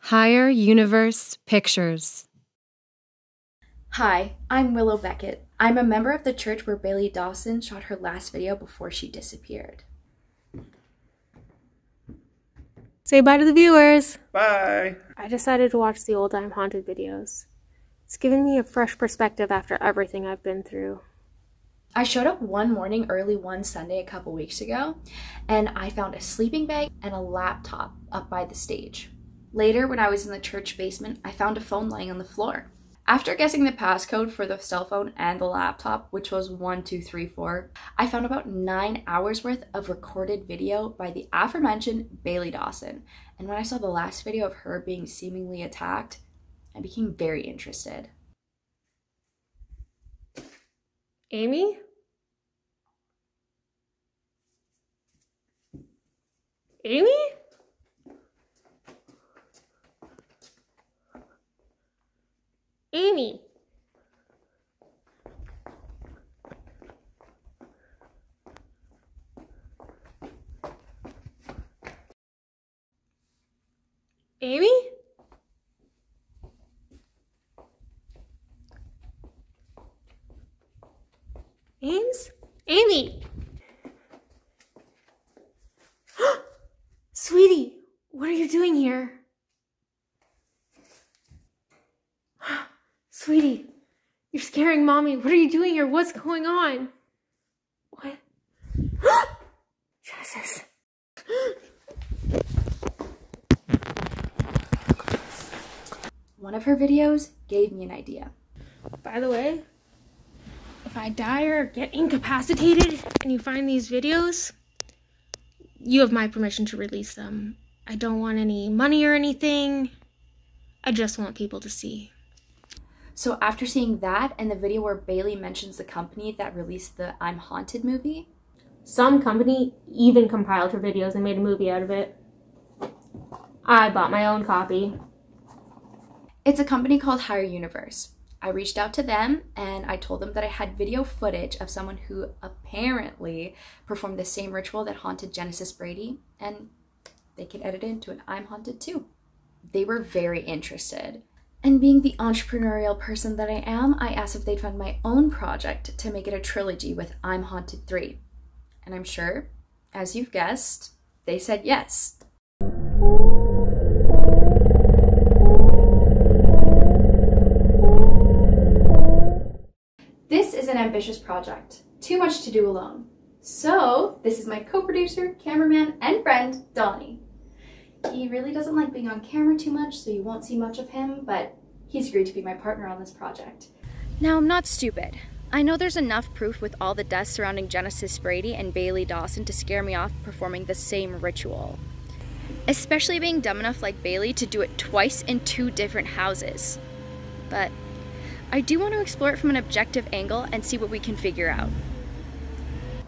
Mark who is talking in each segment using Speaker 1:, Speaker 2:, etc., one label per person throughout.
Speaker 1: Higher Universe Pictures.
Speaker 2: Hi, I'm Willow Beckett. I'm a member of the church where Bailey Dawson shot her last video before she disappeared.
Speaker 3: Say bye to the viewers.
Speaker 4: Bye.
Speaker 3: I decided to watch the old I'm Haunted videos. It's given me a fresh perspective after everything I've been through.
Speaker 2: I showed up one morning early one Sunday a couple weeks ago, and I found a sleeping bag and a laptop up by the stage. Later, when I was in the church basement, I found a phone lying on the floor. After guessing the passcode for the cell phone and the laptop, which was 1234, I found about 9 hours worth of recorded video by the aforementioned Bailey Dawson. And when I saw the last video of her being seemingly attacked, I became very interested.
Speaker 3: Amy? Amy? Amy. Amy? Ames? Amy! Sweetie, what are you doing here? Sweetie, you're scaring Mommy. What are you doing here? What's going on? What? Jesus.
Speaker 2: One of her videos gave me an idea.
Speaker 3: By the way, if I die or get incapacitated and you find these videos, you have my permission to release them. I don't want any money or anything. I just want people to see.
Speaker 2: So after seeing that and the video where Bailey mentions the company that released the I'm Haunted movie,
Speaker 3: some company even compiled her videos and made a movie out of it. I bought my own copy.
Speaker 2: It's a company called Higher Universe. I reached out to them and I told them that I had video footage of someone who apparently performed the same ritual that haunted Genesis Brady, and they could edit it into an I'm Haunted too. They were very interested. And being the entrepreneurial person that I am, I asked if they'd fund my own project to make it a trilogy with I'm Haunted 3. And I'm sure, as you've guessed, they said yes. This is an ambitious project, too much to do alone. So this is my co-producer, cameraman, and friend, Donnie. He really doesn't like being on camera too much, so you won't see much of him, but he's agreed to be my partner on this project. Now, I'm not stupid. I know there's enough proof with all the deaths surrounding Genesis Brady and Bailey Dawson to scare me off performing the same ritual. Especially being dumb enough like Bailey to do it twice in 2 different houses. But I do want to explore it from an objective angle and see what we can figure out.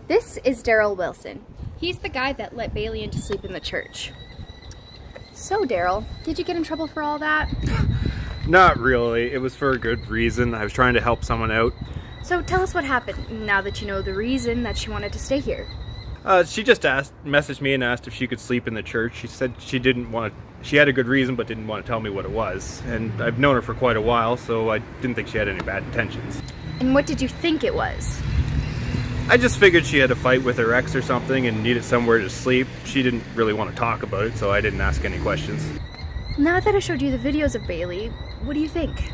Speaker 2: This is Daryl Wilson. He's the guy that let Bailey in to sleep in the church. So Daryl, did you get in trouble for all that?
Speaker 4: Not really. It was for a good reason. I was trying to help someone out.
Speaker 2: So tell us what happened, now that you know the reason that she wanted to stay here.
Speaker 4: She just messaged me and asked if she could sleep in the church. She said she didn't want to, she had a good reason but didn't want to tell me what it was. And I've known her for quite a while, so I didn't think she had any bad intentions.
Speaker 2: And what did you think it was?
Speaker 4: I just figured she had a fight with her ex or something and needed somewhere to sleep. She didn't really want to talk about it, so I didn't ask any questions.
Speaker 2: Now that I showed you the videos of Bailey, what do you think?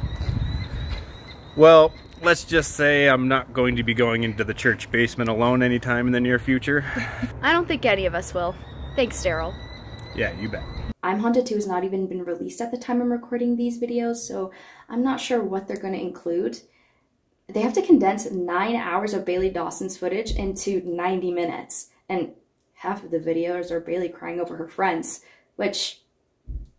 Speaker 4: Well, let's just say I'm not going to be going into the church basement alone anytime in the near future.
Speaker 2: I don't think any of us will. Thanks, Daryl.
Speaker 4: Yeah, you bet.
Speaker 2: I'm Haunted 2 has not even been released at the time I'm recording these videos, so I'm not sure what they're going to include. They have to condense 9 hours of Bailey Dawson's footage into 90 minutes, and half of the videos are Bailey crying over her friends, which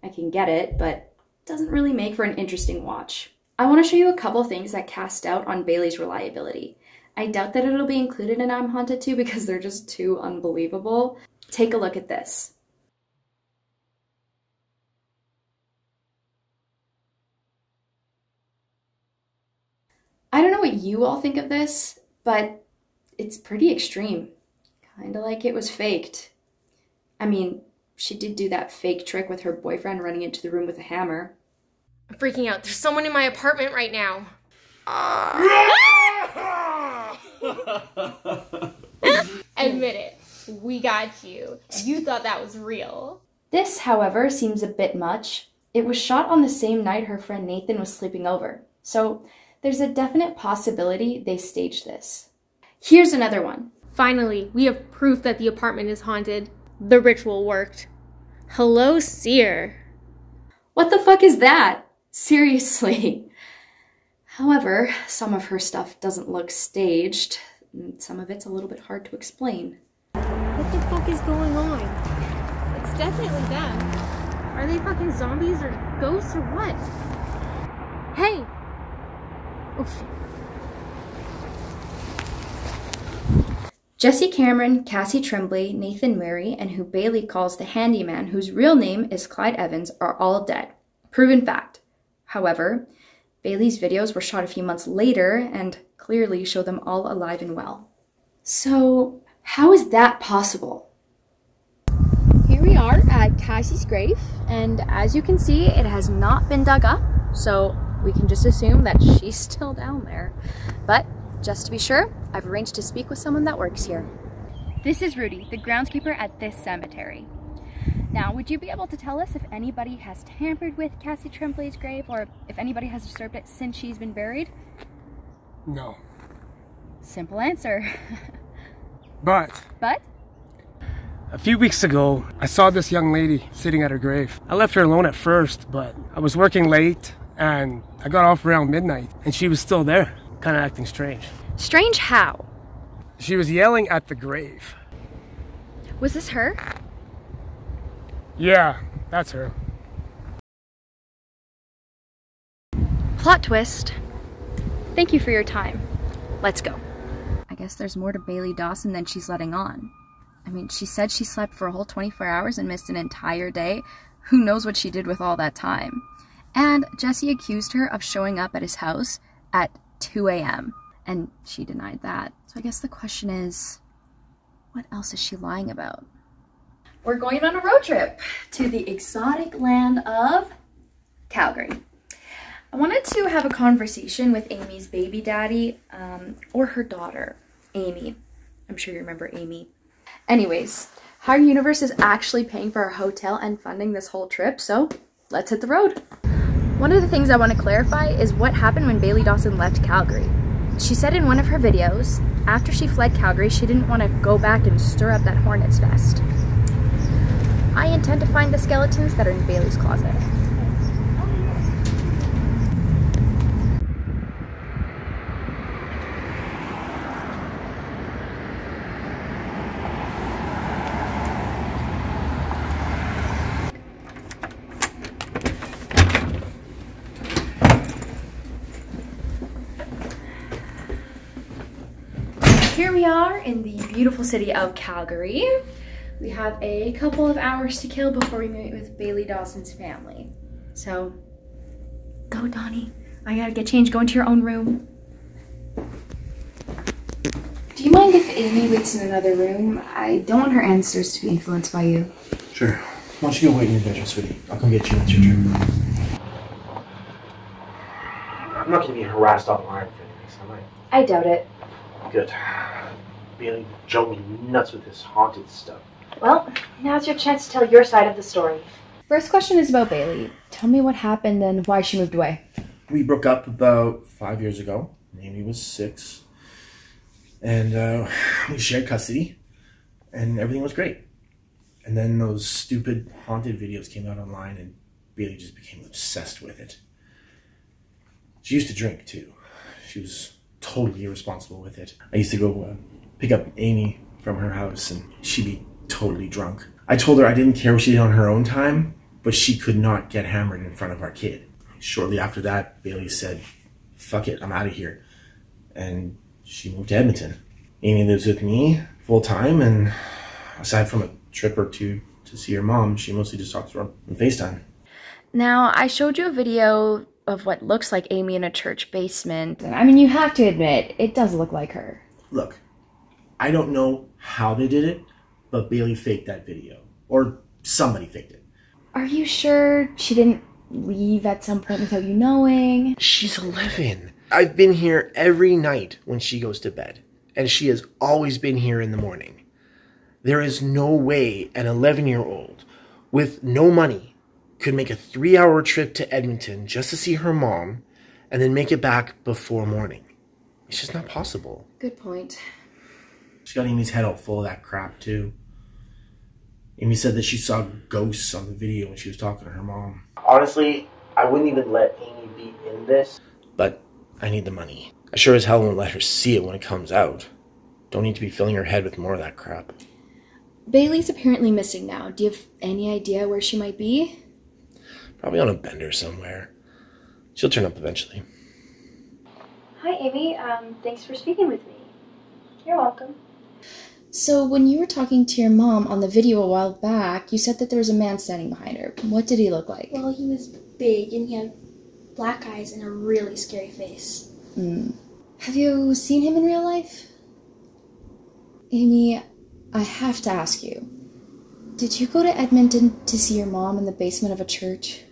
Speaker 2: I can get it, but doesn't really make for an interesting watch. I want to show you a couple things that cast doubt on Bailey's reliability. I doubt that it'll be included in I'm Haunted 2 because they're just too unbelievable. Take a look at this. I don't know what you all think of this, but it's pretty extreme. Kinda like it was faked. I mean, she did do that fake trick with her boyfriend running into the room with a hammer.
Speaker 3: I'm freaking out. There's someone in my apartment right now. Admit it. We got you. You thought that was real.
Speaker 2: This, however, seems a bit much. It was shot on the same night her friend Nathan was sleeping over. So there's a definite possibility they staged this. Here's another one.
Speaker 3: Finally, we have proof that the apartment is haunted. The ritual worked. Hello, seer.
Speaker 2: What the fuck is that? Seriously. However, some of her stuff doesn't look staged. Some of it's a little bit hard to explain.
Speaker 3: What the fuck is going on? It's definitely them. Are they fucking zombies or ghosts or what? Hey! Oh shit.
Speaker 2: Jesse Cameron, Cassie Tremblay, Nathan Mary, and who Bailey calls the handyman, whose real name is Clyde Evans, are all dead. Proven fact. However, Bailey's videos were shot a few months later and clearly show them all alive and well. So, how is that possible? Here we are at Cassie's grave, and as you can see, it has not been dug up, so we can just assume that she's still down there. But just to be sure, I've arranged to speak with someone that works here. This is Rudy, the groundskeeper at this cemetery. Now, would you be able to tell us if anybody has tampered with Cassie Tremblay's grave, or if anybody has disturbed it since she's been buried?
Speaker 5: No.
Speaker 2: Simple answer.
Speaker 5: But a few weeks ago, I saw this young lady sitting at her grave. I left her alone at first, but I was working late and I got off around midnight and she was still there, kind of acting strange.
Speaker 2: Strange how?
Speaker 5: She was yelling at the grave.
Speaker 2: Was this her?
Speaker 5: Yeah, that's her.
Speaker 2: Plot twist. Thank you for your time. Let's go. I guess there's more to Bailey Dawson than she's letting on. I mean, she said she slept for a whole 24 hours and missed an entire day. Who knows what she did with all that time? And Jesse accused her of showing up at his house at 2 a.m. and she denied that. So I guess the question is, what else is she lying about? We're going on a road trip to the exotic land of Calgary. I wanted to have a conversation with Amy's baby daddy, or her daughter, Amy. I'm sure you remember Amy. Anyways, Higher Universe is actually paying for our hotel and funding this whole trip, so let's hit the road. One of the things I want to clarify is what happened when Bailey Dawson left Calgary. She said in one of her videos, after she fled Calgary, she didn't want to go back and stir up that hornet's nest. I intend to find the skeletons that are in Bailey's closet. Here we are in the beautiful city of Calgary. We have a couple of hours to kill before we meet with Bailey Dawson's family. So, go Donnie. I gotta get changed, go into your own room. Do you mind if Amy waits in another room? I don't want her answers to be influenced by you.
Speaker 6: Sure. Why don't you go wait in your bedroom, sweetie? I'll come get you once your turn. I'm not gonna be harassed online for this, am I?
Speaker 2: I doubt it.
Speaker 6: Good. Bailey drove me nuts with this haunted stuff.
Speaker 2: Well, now's your chance to tell your side of the story. First question is about Bailey. Tell me what happened and why she moved away.
Speaker 6: We broke up about 5 years ago. Amy was 6. And we shared custody. And everything was great. And then those stupid haunted videos came out online and Bailey just became obsessed with it. She used to drink too. She was totally irresponsible with it. I used to go pick up Amy from her house and she'd be totally drunk. I told her I didn't care what she did on her own time, but she could not get hammered in front of our kid. Shortly after that, Bailey said, fuck it, I'm out of here. And she moved to Edmonton. Amy lives with me full time, and aside from a trip or two to see her mom, she mostly just talks to her on FaceTime.
Speaker 2: Now, I showed you a video of what looks like Amy in a church basement. I mean, you have to admit, it does look like her.
Speaker 6: Look, I don't know how they did it, but Bailey faked that video. Or somebody faked it.
Speaker 2: Are you sure she didn't leave at some point without you knowing?
Speaker 6: She's 11. I've been here every night when she goes to bed, and she has always been here in the morning. There is no way an 11-year-old with no money could make a 3-hour trip to Edmonton just to see her mom and then make it back before morning. It's just not possible.
Speaker 2: Good point.
Speaker 6: She got Amy's head all full of that crap, too. Amy said that she saw ghosts on the video when she was talking to her mom. Honestly, I wouldn't even let Amy be in this. But I need the money. I sure as hell won't let her see it when it comes out. Don't need to be filling her head with more of that crap.
Speaker 2: Bailey's apparently missing now. Do you have any idea where she might be?
Speaker 6: Probably on a bender somewhere. She'll turn up eventually.
Speaker 7: Hi, Amy. Thanks for speaking with me. You're welcome.
Speaker 2: So when you were talking to your mom on the video a while back, you said that there was a man standing behind her. What did he look like?
Speaker 7: Well, he was big and he had black eyes and a really scary face.
Speaker 2: Have you seen him in real life? Amy, I have to ask you. Did you go to Edmonton to see your mom in the basement of a church?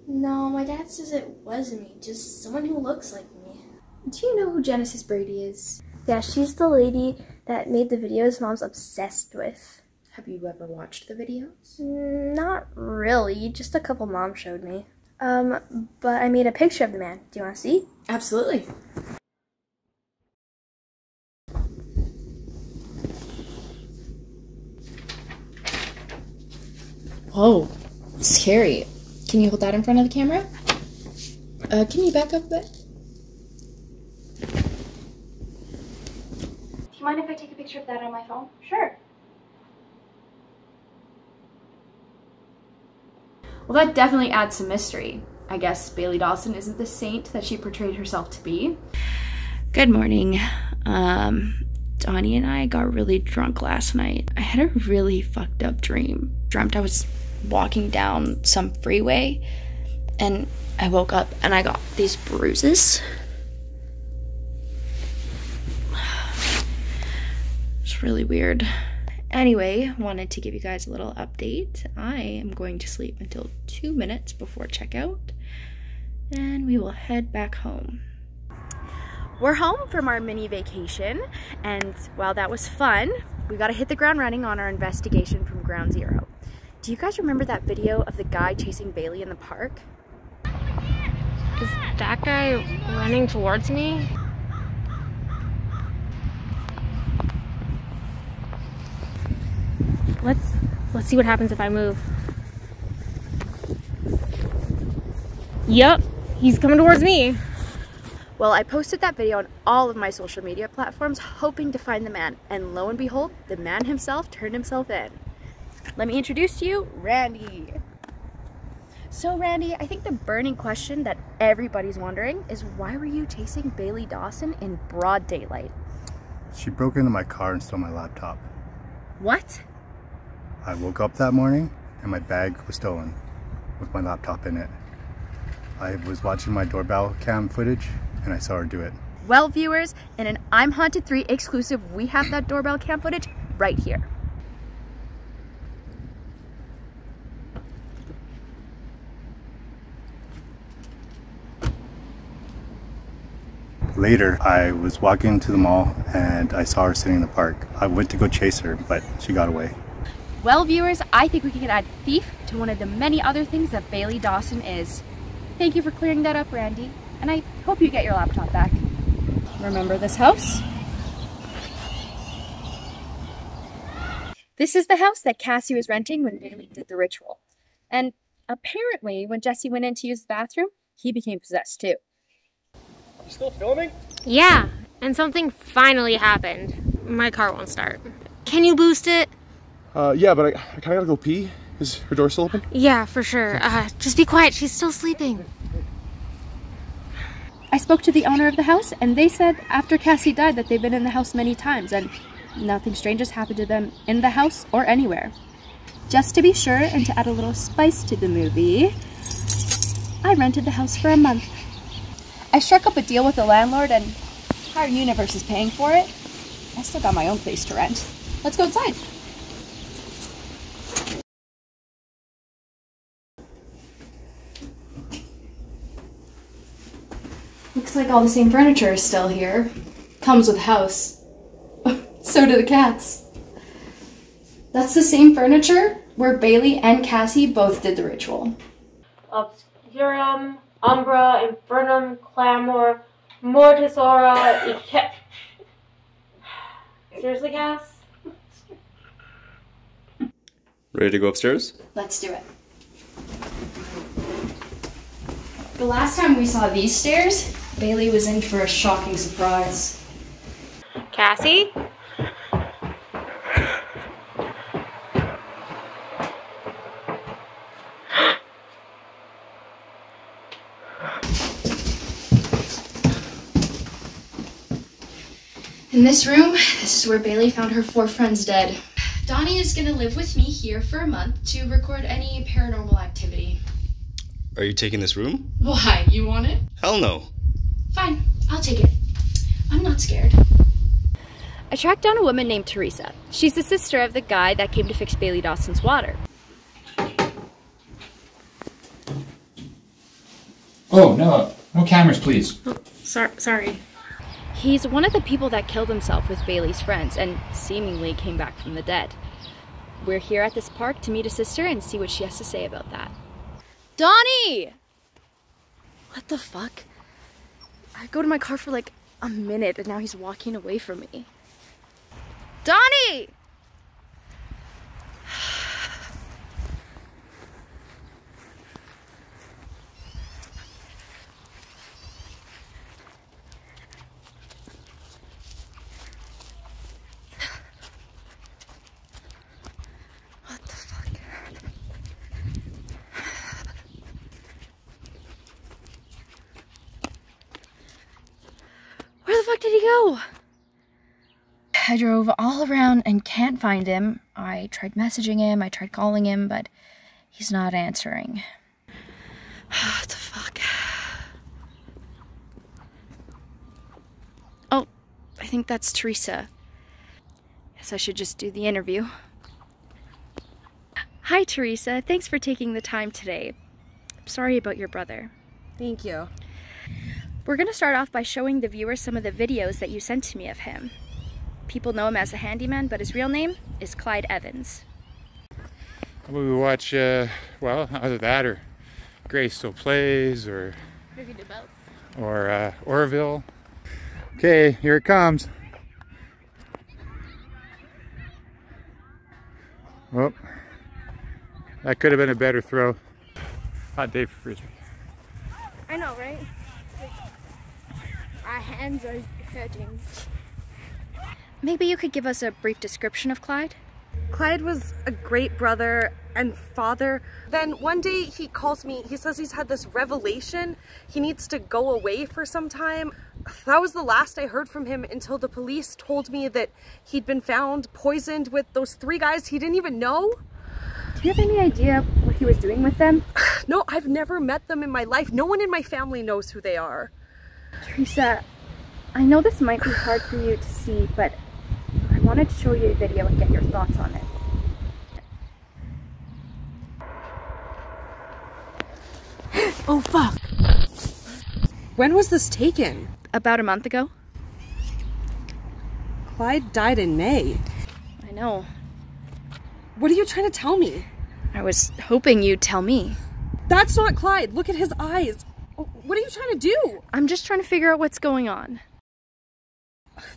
Speaker 7: No, my dad says it wasn't me, just someone who looks like me.
Speaker 2: Do you know who Genesis Brady is?
Speaker 7: Yeah, she's the lady that made the videos Mom's obsessed with.
Speaker 2: Have you ever watched the videos?
Speaker 7: Not really, just a couple Mom showed me. But I made a picture of the man. Do you want to see?
Speaker 2: Absolutely. Whoa, scary. Can you hold that in front of the camera? Can you back up a bit?
Speaker 7: Do you mind if I take a picture of that on my phone? Sure.
Speaker 2: Well, that definitely adds some mystery. I guess Bailey Dawson isn't the saint that she portrayed herself to be.
Speaker 8: Good morning. Donnie and I got really drunk last night. I had a really fucked up dream. Dreamt I was walking down some freeway and I woke up and I got these bruises. It's really weird. Anyway, wanted to give you guys a little update. I am going to sleep until 2 minutes before checkout and we will head back home. We're home from our mini vacation, and while that was fun, we gotta hit the ground running on our investigation from Ground Zero. Do you guys remember that video of the guy chasing Bailey in the park?
Speaker 3: Is that guy running towards me? Let's see what happens if I move. Yep, he's coming towards me.
Speaker 8: Well, I posted that video on all of my social media platforms hoping to find the man, and lo and behold, the man himself turned himself in. Let me introduce to you, Randy. So Randy, I think the burning question that everybody's wondering is why were you chasing Bailey Dawson in broad daylight?
Speaker 9: She broke into my car and stole my laptop.
Speaker 8: What?
Speaker 9: I woke up that morning and my bag was stolen with my laptop in it. I was watching my doorbell cam footage and I saw her do it.
Speaker 8: Well, viewers, in an I'm Haunted 3 exclusive, we have that doorbell cam footage right here.
Speaker 9: Later, I was walking to the mall and I saw her sitting in the park. I went to go chase her, but she got away.
Speaker 8: Well, viewers, I think we can add thief to one of the many other things that Bailey Dawson is. Thank you for clearing that up, Randy, and I hope you get your laptop back. Remember this house? This is the house that Cassie was renting when Bailey did the ritual. And apparently, when Jesse went in to use the bathroom, he became possessed too.
Speaker 4: You still filming?
Speaker 3: Yeah, and something finally happened. My car won't start. Can you boost it?
Speaker 10: Yeah, but I kind of gotta go pee. Is her door still open?
Speaker 3: Yeah, for sure. Just be quiet, she's still sleeping.
Speaker 8: I spoke to the owner of the house, and they said after Cassie died that they've been in the house many times, and nothing strange has happened to them in the house or anywhere. Just to be sure, and to add a little spice to the movie, I rented the house for a month. I struck up a deal with the landlord, and our universe is paying for it. I still got my own place to rent. Let's go inside.
Speaker 2: like all the same furniture is still here. Comes with the house. So do the cats. That's the same furniture where Bailey and Cassie both did the ritual.
Speaker 3: Obscurum, umbra, infernum, clamor, mortis ora, Seriously, Cass?
Speaker 11: Ready to go upstairs?
Speaker 2: Let's do it. The last time we saw these stairs, Bailey was in for a shocking surprise.
Speaker 3: Cassie?
Speaker 2: In this room, this is where Bailey found her 4 friends dead. Donnie is gonna live with me here for a month to record any paranormal activity.
Speaker 11: Are you taking this room?
Speaker 2: Why? You want it?
Speaker 11: Hell no.
Speaker 2: Fine, I'll take it. I'm not scared.
Speaker 8: I tracked down a woman named Teresa. She's the sister of the guy that came to fix Bailey Dawson's water.
Speaker 12: Oh, no cameras, please.
Speaker 3: Oh, sorry.
Speaker 8: He's one of the people that killed himself with Bailey's friends and seemingly came back from the dead. We're here at this park to meet a sister and see what she has to say about that. Donnie! What the fuck? I go to my car for like a minute and now he's walking away from me. Donnie! What the fuck? Where the fuck did he go? I drove all around and can't find him. I tried messaging him, I tried calling him, but he's not answering. What the fuck? Oh, I think that's Teresa. Guess I should just do the interview. Hi, Teresa. Thanks for taking the time today. I'm sorry about your brother.
Speaker 13: Thank you.
Speaker 8: We're gonna start off by showing the viewers some of the videos that you sent to me of him. People know him as a handyman, but his real name is Clyde Evans.
Speaker 12: We watch, well, either that or Grace Still Plays, or
Speaker 3: Maybe do both.
Speaker 12: Or Orville. Okay, here it comes. Oh, that could have been a better throw. Hot day for Frisbee.
Speaker 3: I know, right? Our hands are hurting.
Speaker 8: Maybe you could give us a brief description of Clyde?
Speaker 13: Clyde was a great brother and father. Then one day he calls me, he says he's had this revelation. He needs to go away for some time. That was the last I heard from him until the police told me that he'd been found poisoned with those 3 guys he didn't even know.
Speaker 8: Do you have any idea what he was doing with them?
Speaker 13: No, I've never met them in my life. No one in my family knows who they are.
Speaker 8: Teresa, I know this might be hard for you to see, but I wanted to show you a video and get your thoughts on it.
Speaker 13: Oh fuck. When was this taken?
Speaker 8: About a month ago.
Speaker 13: Clyde died in May.
Speaker 8: I know.
Speaker 13: What are you trying to tell me?
Speaker 8: I was hoping you'd tell me.
Speaker 13: That's not Clyde. Look at his eyes. What are you trying to do?
Speaker 8: I'm just trying to figure out what's going on.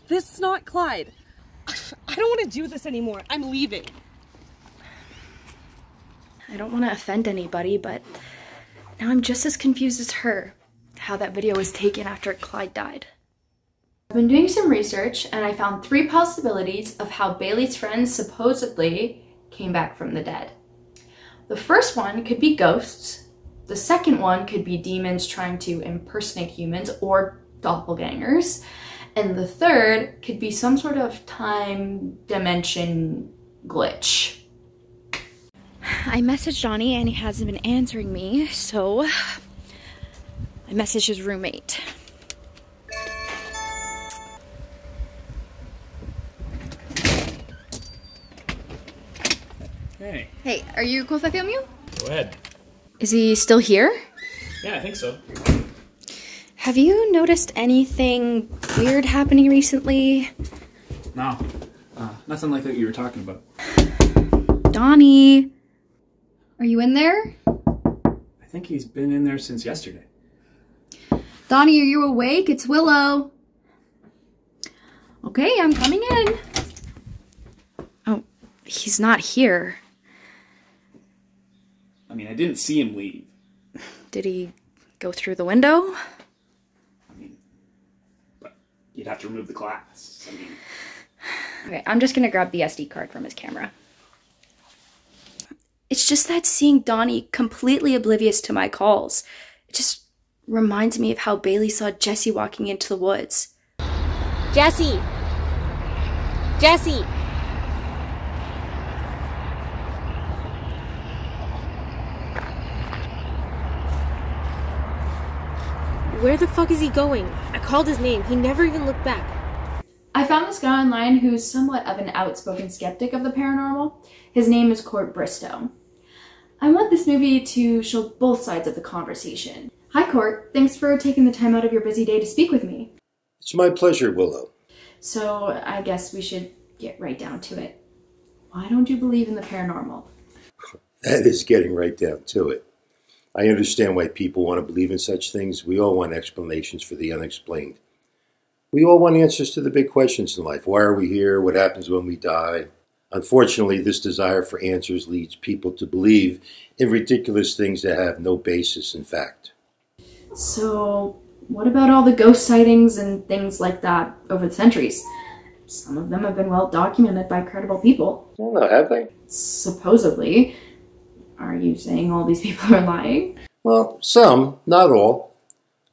Speaker 13: This is not Clyde. I don't want to do this anymore. I'm leaving.
Speaker 8: I don't want to offend anybody, but now I'm just as confused as her, how that video was taken after Clyde died.
Speaker 2: I've been doing some research and I found 3 possibilities of how Bailey's friends supposedly came back from the dead. The first one could be ghosts. The second one could be demons trying to impersonate humans or doppelgangers. And the third could be some sort of time dimension glitch.
Speaker 8: I messaged Johnny and he hasn't been answering me, so I messaged his roommate.
Speaker 14: Hey.
Speaker 2: Hey, are you cool if I film you?
Speaker 14: Go ahead.
Speaker 2: Is he still here?
Speaker 14: Yeah, I think so.
Speaker 8: Have you noticed anything weird happening recently?
Speaker 14: No. Nothing like what you were talking about.
Speaker 8: Donnie, are you in there?
Speaker 14: I think he's been in there since yesterday.
Speaker 8: Donnie, are you awake? It's Willow. Okay, I'm coming in. Oh, he's not here.
Speaker 14: I mean, I didn't see him leave.
Speaker 8: Did he go through the window?
Speaker 14: But you'd have to remove the glass. I mean...
Speaker 8: Okay, I'm just gonna grab the SD card from his camera. It's just that seeing Donnie completely oblivious to my calls, it just reminds me of how Bailey saw Jesse walking into the woods.
Speaker 3: Jesse! Jesse! Where the fuck is he going? I called his name. He never even looked back.
Speaker 2: I found this guy online who's somewhat of an outspoken skeptic of the paranormal. His name is Court Bristow. I want this movie to show both sides of the conversation. Hi Court, thanks for taking the time out of your busy day to speak with me.
Speaker 15: It's my pleasure, Willow.
Speaker 2: So I guess we should get right down to it. Why don't you believe in the paranormal?
Speaker 15: That is getting right down to it. I understand why people want to believe in such things. We all want explanations for the unexplained. We all want answers to the big questions in life. Why are we here? What happens when we die? Unfortunately, this desire for answers leads people to believe in ridiculous things that have no basis in fact.
Speaker 2: So, what about all the ghost sightings and things like that over the centuries? Some of them have been well documented by credible people.
Speaker 15: I don't know, have they?
Speaker 2: Supposedly. Are you saying all these people are lying?
Speaker 15: Well, some, not all.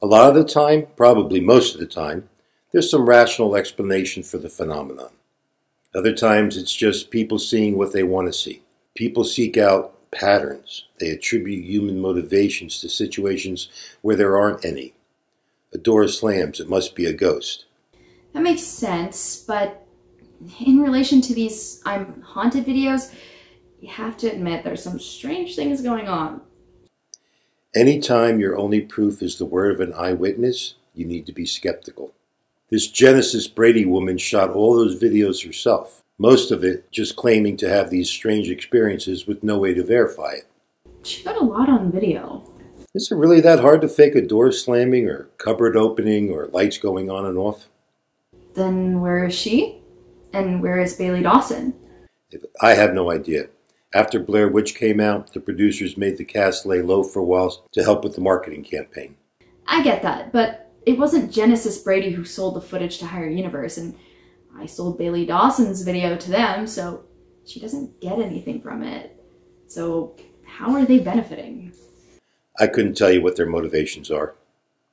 Speaker 15: A lot of the time, probably most of the time, there's some rational explanation for the phenomenon. Other times, it's just people seeing what they want to see. People seek out patterns. They attribute human motivations to situations where there aren't any. A door slams, it must be a ghost.
Speaker 2: That makes sense, but in relation to these I'm haunted videos, you have to admit there's some strange things going on.
Speaker 15: Anytime your only proof is the word of an eyewitness, you need to be skeptical. This Genesis Brady woman shot all those videos herself, most of it just claiming to have these strange experiences with no way to verify it.
Speaker 2: She got a lot on video.
Speaker 15: Is it really that hard to fake a door slamming or cupboard opening or lights going on and off?
Speaker 2: Then where is she? And where is Bailey Dawson?
Speaker 15: I have no idea. After Blair Witch came out, the producers made the cast lay low for a while to help with the marketing campaign.
Speaker 2: I get that, but it wasn't Genesis Brady who sold the footage to Higher Universe, and I sold Bailey Dawson's video to them, so she doesn't get anything from it. So how are they benefiting?
Speaker 15: I couldn't tell you what their motivations are.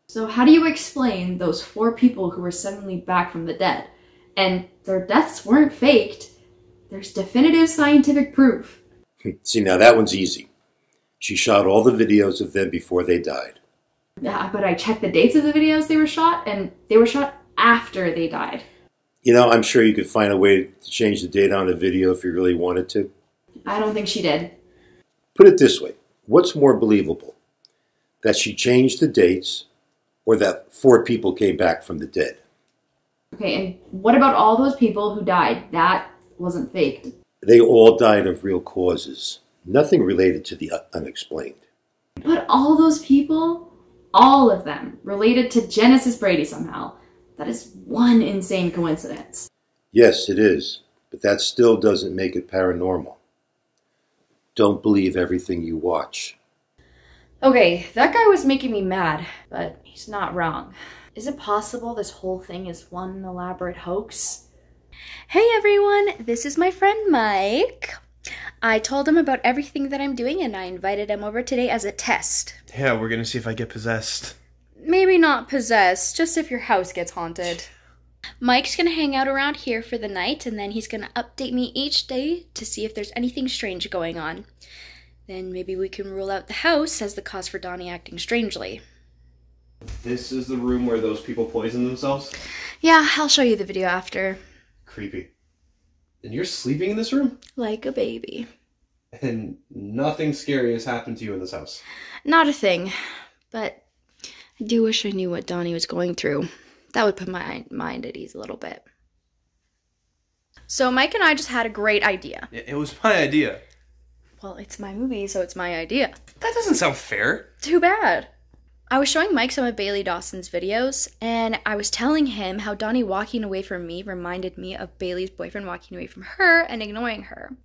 Speaker 2: So how do you explain those 4 people who were suddenly back from the dead? And their deaths weren't faked. There's definitive scientific proof.
Speaker 15: See, now that one's easy. She shot all the videos of them before they died.
Speaker 2: Yeah, but I checked the dates of the videos they were shot, and they were shot after they died.
Speaker 15: You know, I'm sure you could find a way to change the date on a video if you really wanted to.
Speaker 2: I don't think she did.
Speaker 15: Put it this way. What's more believable? That she changed the dates, or that 4 people came back from the dead?
Speaker 2: Okay, and what about all those people who died? That wasn't faked.
Speaker 15: They all died of real causes. Nothing related to the unexplained.
Speaker 2: But all those people, all of them, related to Genesis Brady somehow. That is one insane coincidence.
Speaker 15: Yes, it is. But that still doesn't make it paranormal. Don't believe everything you watch.
Speaker 8: Okay, that guy was making me mad, but he's not wrong. Is it possible this whole thing is one elaborate hoax? Hey everyone, this is my friend Mike. I told him about everything that I'm doing and I invited him over today as a test.
Speaker 4: Yeah, we're gonna see if I get possessed.
Speaker 8: Maybe not possessed, just if your house gets haunted. Mike's gonna hang out around here for the night and then he's gonna update me each day to see if there's anything strange going on. Then maybe we can rule out the house as the cause for Donnie acting strangely.
Speaker 4: This is the room where those people poisoned themselves?
Speaker 8: Yeah, I'll show you the video after.
Speaker 4: Creepy. And you're sleeping in this room?
Speaker 8: Like a baby.
Speaker 4: And nothing scary has happened to you in this house?
Speaker 8: Not a thing, but I do wish I knew what Donnie was going through. That would put my mind at ease a little bit. So Mike and I just had a great idea.
Speaker 16: It was my idea.
Speaker 8: Well, it's my movie, so it's my idea.
Speaker 16: That doesn't sound fair.
Speaker 8: Too bad. I was showing Mike some of Bailey Dawson's videos, and I was telling him how Donnie walking away from me reminded me of Bailey's boyfriend walking away from her and ignoring her.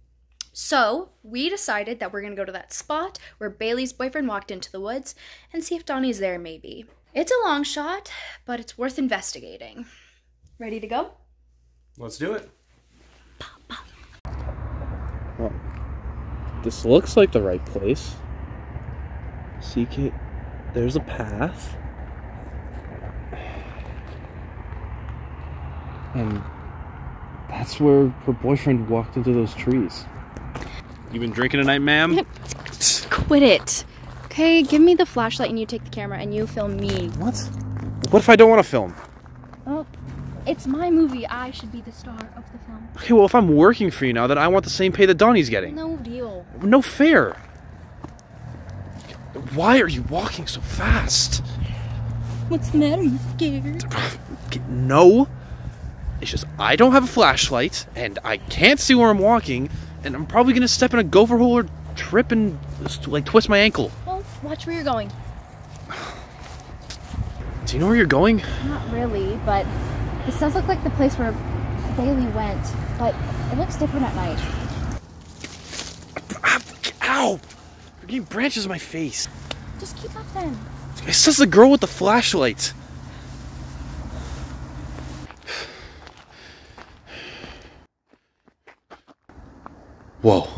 Speaker 8: So we decided that we're going to go to that spot where Bailey's boyfriend walked into the woods and see if Donnie's there maybe. It's a long shot, but it's worth investigating. Ready to go?
Speaker 16: Let's do it.
Speaker 17: Well, this looks like the right place. CK, there's a path. And that's where her boyfriend walked into those trees.
Speaker 4: You been drinking tonight, ma'am?
Speaker 8: Quit it. Okay, give me the flashlight and you take the camera and you film me.
Speaker 4: What? What if I don't want to film?
Speaker 8: Oh, it's my movie. I should be the star of the film.
Speaker 4: Okay, well, if I'm working for you now, then I want the same pay that Donnie's getting.
Speaker 8: No deal.
Speaker 4: No fair. Why are you walking so fast?
Speaker 8: What's the matter? You scared?
Speaker 4: No. It's just I don't have a flashlight, and I can't see where I'm walking, and I'm probably going to step in a gopher hole or trip and, like, twist my ankle.
Speaker 8: Well, watch where you're going.
Speaker 4: Do you know where you're going?
Speaker 8: Not really, but this does look like the place where Bailey went, but it looks different at night.
Speaker 4: Ow! You're getting branches in my face.
Speaker 8: Just keep up then.
Speaker 4: It says the girl with the flashlight. Whoa.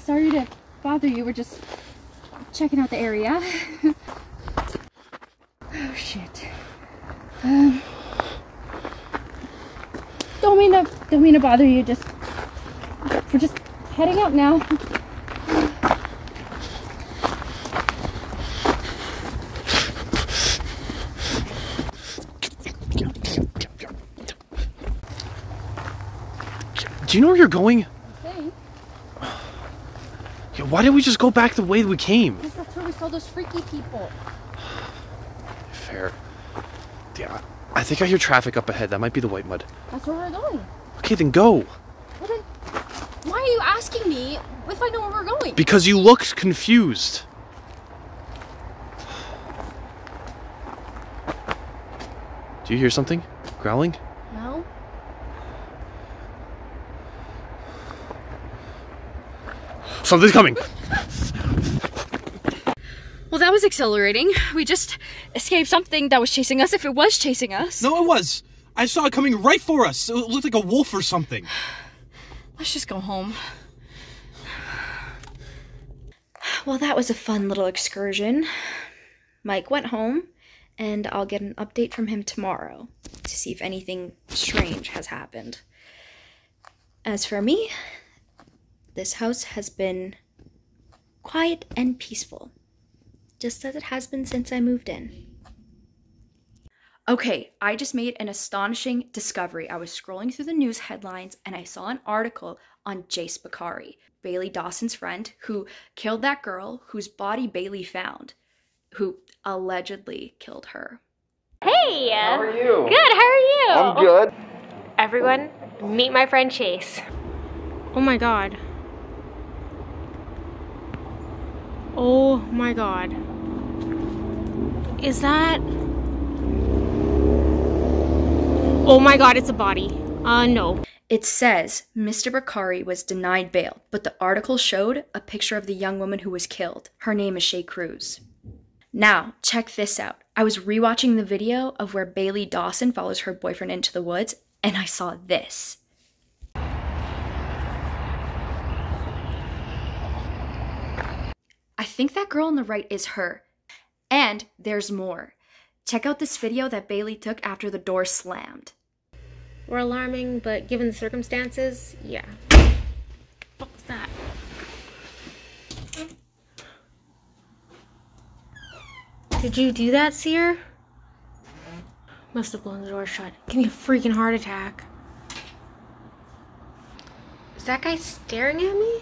Speaker 8: Sorry to bother you. We're just checking out the area. Oh shit. Don't mean to bother you. We're just heading out now.
Speaker 4: Do you know where you're going?
Speaker 8: Okay.
Speaker 4: Yeah, why didn't we just go back the way we came?
Speaker 8: Because that's where we saw those freaky people.
Speaker 4: Fair. Yeah, I think I hear traffic up ahead. That might be the white mud.
Speaker 8: That's where we're going.
Speaker 4: Okay, then go.
Speaker 8: Well then, why are you asking me if I know where we're going?
Speaker 4: Because you looked confused. Do you hear something? Growling?
Speaker 8: No.
Speaker 4: Something's coming.
Speaker 8: Well, that was exhilarating. We just escaped something that was chasing us, if it was chasing us.
Speaker 16: No, it was. I saw it coming right for us. It looked like a wolf or something.
Speaker 8: Let's just go home. Well, that was a fun little excursion. Mike went home, and I'll get an update from him tomorrow to see if anything strange has happened. As for me, this house has been quiet and peaceful, just as it has been since I moved in. Okay, I just made an astonishing discovery. I was scrolling through the news headlines and I saw an article on Jace Bakari, Bailey Dawson's friend, who killed that girl whose body Bailey found, who allegedly killed her.
Speaker 18: Hey!
Speaker 19: How are you?
Speaker 18: Good, how are you?
Speaker 19: I'm good.
Speaker 18: Everyone, meet my friend Chase.
Speaker 3: Oh my god. Oh my god. Is that... Oh my god, it's a body. No.
Speaker 8: It says Mr. Bakari was denied bail, but the article showed a picture of the young woman who was killed. Her name is Shay Cruz. Now, check this out. I was rewatching the video of where Bailey Dawson follows her boyfriend into the woods, and I saw this. I think that girl on the right is her. And there's more. Check out this video that Bailey took after the door slammed.
Speaker 3: We're alarming, but given the circumstances, yeah. What was that? Did you do that, Seer? Must have blown the door shut. Give me a freaking heart attack. Is that guy staring at me?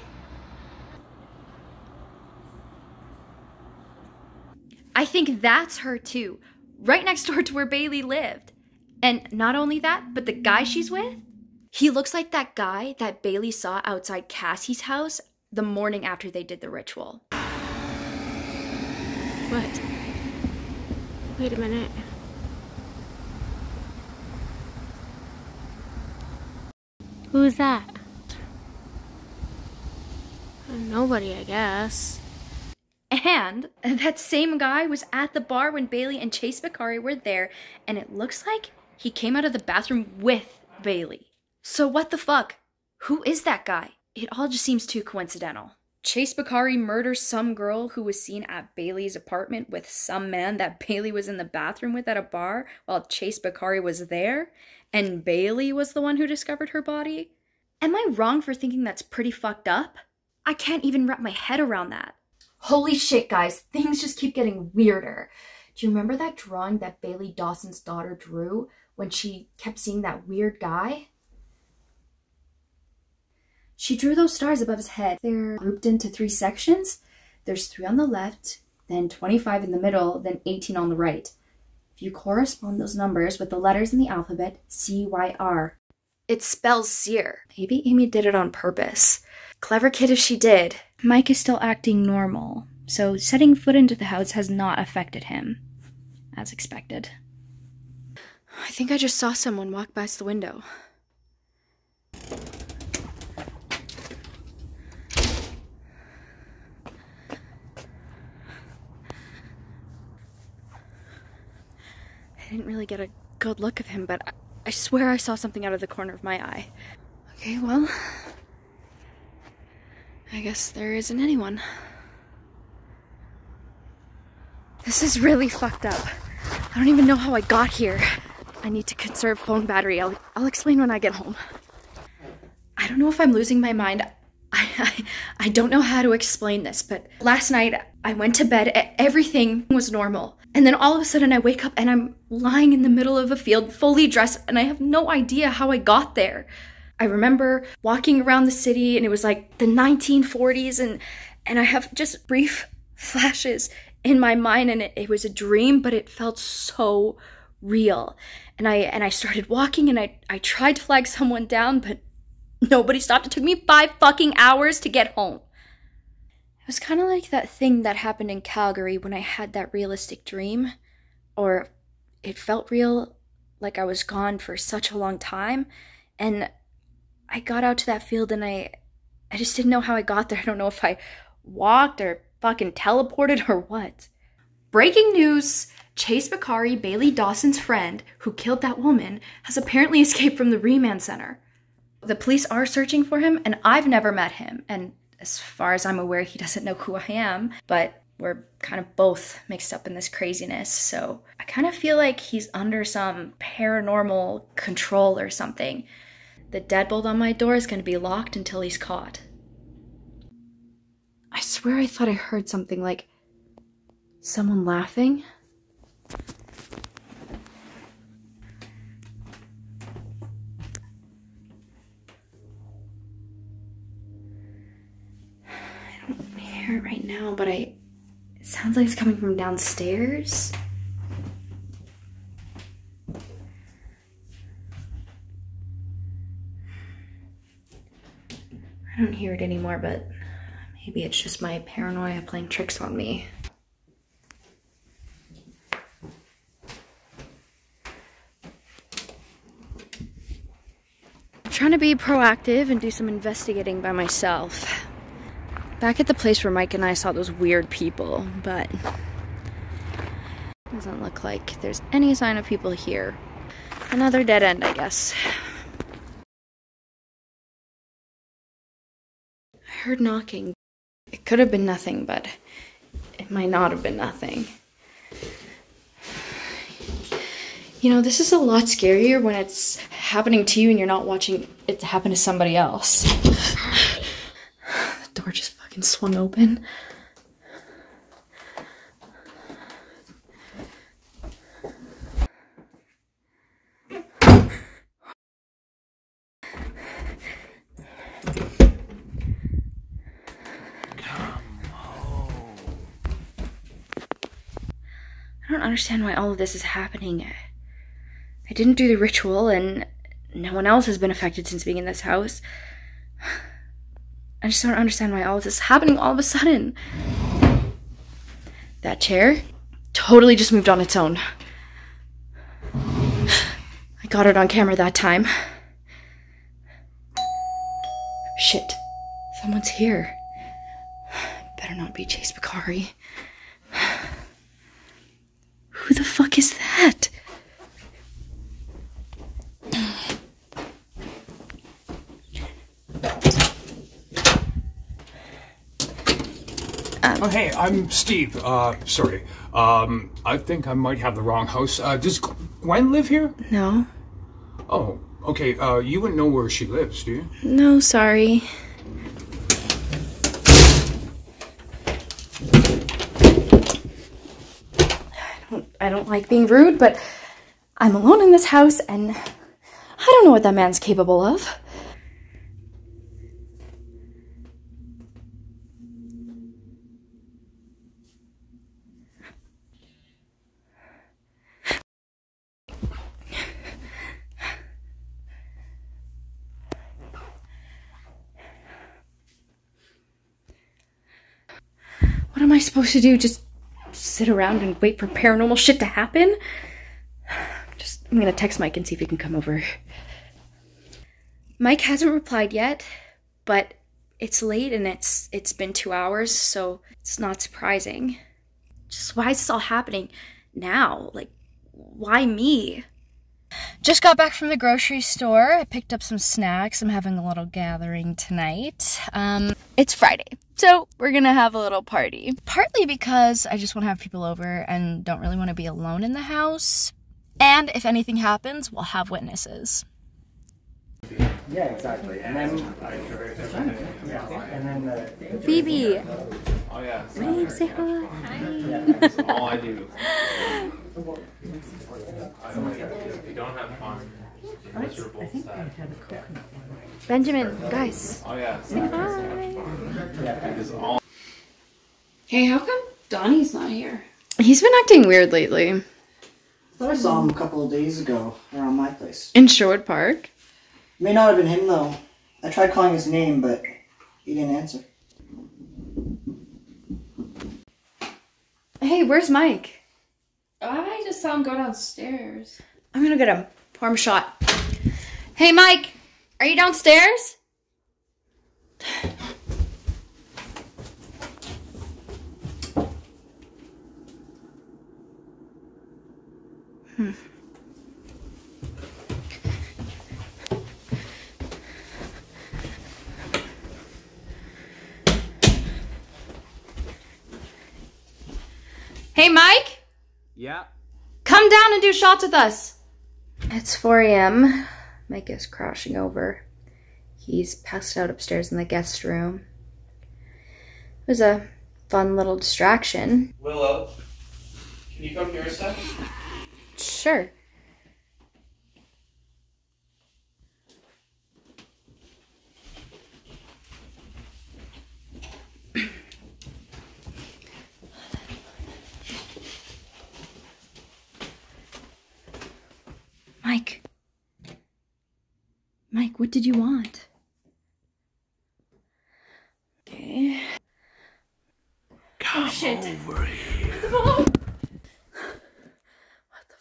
Speaker 8: I think that's her too. Right next door to where Bailey lived. And not only that, but the guy she's with, he looks like that guy that Bailey saw outside Cassie's house the morning after they did the ritual.
Speaker 3: What? Wait a minute. Who's that? Nobody, I guess.
Speaker 8: And that same guy was at the bar when Bailey and Chase Bakari were there, and it looks like he came out of the bathroom with Bailey. So what the fuck? Who is that guy? It all just seems too coincidental. Chase Bakari murders some girl who was seen at Bailey's apartment with some man that Bailey was in the bathroom with at a bar while Chase Bakari was there, and Bailey was the one who discovered her body? Am I wrong for thinking that's pretty fucked up? I can't even wrap my head around that. Holy shit, guys, things just keep getting weirder. Do you remember that drawing that Bailey Dawson's daughter drew when she kept seeing that weird guy? She drew those stars above his head. They're grouped into 3 sections. There's 3 on the left, then 25 in the middle, then 18 on the right. If you correspond those numbers with the letters in the alphabet, CYR. It spells seer. Maybe Amy did it on purpose. Clever kid if she did. Mike is still acting normal, so setting foot into the house has not affected him, as expected. I think I just saw someone walk past the window. I didn't really get a good look of him, but I swear I saw something out of the corner of my eye. Okay, well, I guess there isn't anyone. This is really fucked up. I don't even know how I got here. I need to conserve phone battery. I'll explain when I get home. I don't know if I'm losing my mind. I don't know how to explain this, but last night I went to bed, everything was normal. And then all of a sudden I wake up and I'm lying in the middle of a field, fully dressed, and I have no idea how I got there. I remember walking around the city and it was like the 1940s and I have just brief flashes in my mind and it was a dream, but it felt so real. And I started walking and I tried to flag someone down, but nobody stopped. It took me 5 fucking hours to get home. It was kind of like that thing that happened in Calgary when I had that realistic dream. Or it felt real, like I was gone for such a long time. And I got out to that field and I just didn't know how I got there. I don't know if I walked or fucking teleported or what. Breaking news! Chase Bakari, Bailey Dawson's friend, who killed that woman, has apparently escaped from the remand center. The police are searching for him, and I've never met him, and as far as I'm aware, he doesn't know who I am, but we're kind of both mixed up in this craziness, so I kind of feel like he's under some paranormal control or something. The deadbolt on my door is going to be locked until he's caught. I swear I thought I heard something like someone laughing. Hear it right now, but it sounds like it's coming from downstairs. I don't hear it anymore, but maybe it's just my paranoia playing tricks on me. I'm trying to be proactive and do some investigating by myself. Back at the place where Mike and I saw those weird people, but doesn't look like there's any sign of people here. Another dead end, I guess. I heard knocking. It could have been nothing, but it might not have been nothing. You know, this is a lot scarier when it's happening to you and you're not watching it happen to somebody else. The door just fucking swung open. I don't understand why all of this is happening. I didn't do the ritual, and no one else has been affected since being in this house. I just don't understand why all of this is happening all of a sudden. That chair totally just moved on its own. I got it on camera that time. Shit. Someone's here. Better not be Chase Bakari. Who the fuck is that?
Speaker 19: Oh, hey, I'm Steve. Sorry. I think I might have the wrong house. Does Gwen live here?
Speaker 8: No.
Speaker 19: Oh, okay. You wouldn't know where she lives, do you?
Speaker 8: No, sorry. I don't like being rude, but I'm alone in this house, and I don't know what that man's capable of. What am I supposed to do? Just sit around and wait for paranormal shit to happen? I'm gonna text Mike and see if he can come over. Mike hasn't replied yet, but it's late and it's been 2 hours, so it's not surprising. Just why is this all happening now? Like, why me? Just got back from the grocery store. I picked up some snacks. I'm having a little gathering tonight. It's Friday, so we're gonna have a little party. Partly because I just want to have people over and don't really want to be alone in the house. And if anything happens, we'll have witnesses.
Speaker 20: Yeah, exactly. And then,
Speaker 8: Phoebe.
Speaker 20: Oh yeah.
Speaker 8: Wave, say hi.
Speaker 20: That's all I do.
Speaker 4: If you don't have fun, you're miserable.
Speaker 8: Benjamin, guys.
Speaker 20: Oh yeah.
Speaker 8: Say hi.
Speaker 21: Hey, how come Donnie's not here?
Speaker 8: He's been acting weird lately.
Speaker 21: I thought I saw him a couple of days ago around my place.
Speaker 8: In Sherwood Park?
Speaker 21: May not have been him though. I tried calling his name, but he didn't answer.
Speaker 8: Hey, where's Mike?
Speaker 21: I just saw him go downstairs.
Speaker 8: I'm gonna get him. Pour him a shot. Hey, Mike! Are you downstairs? Hey, Mike?
Speaker 4: Yeah?
Speaker 8: Come down and do shots with us. It's 4 a.m. Mike is crashing over. He's passed out upstairs in the guest room. It was a fun little distraction.
Speaker 22: Willow, can you come here a sec?
Speaker 8: Sure. Mike. Mike, what did you want? Okay.
Speaker 22: Come
Speaker 8: over here.
Speaker 22: What the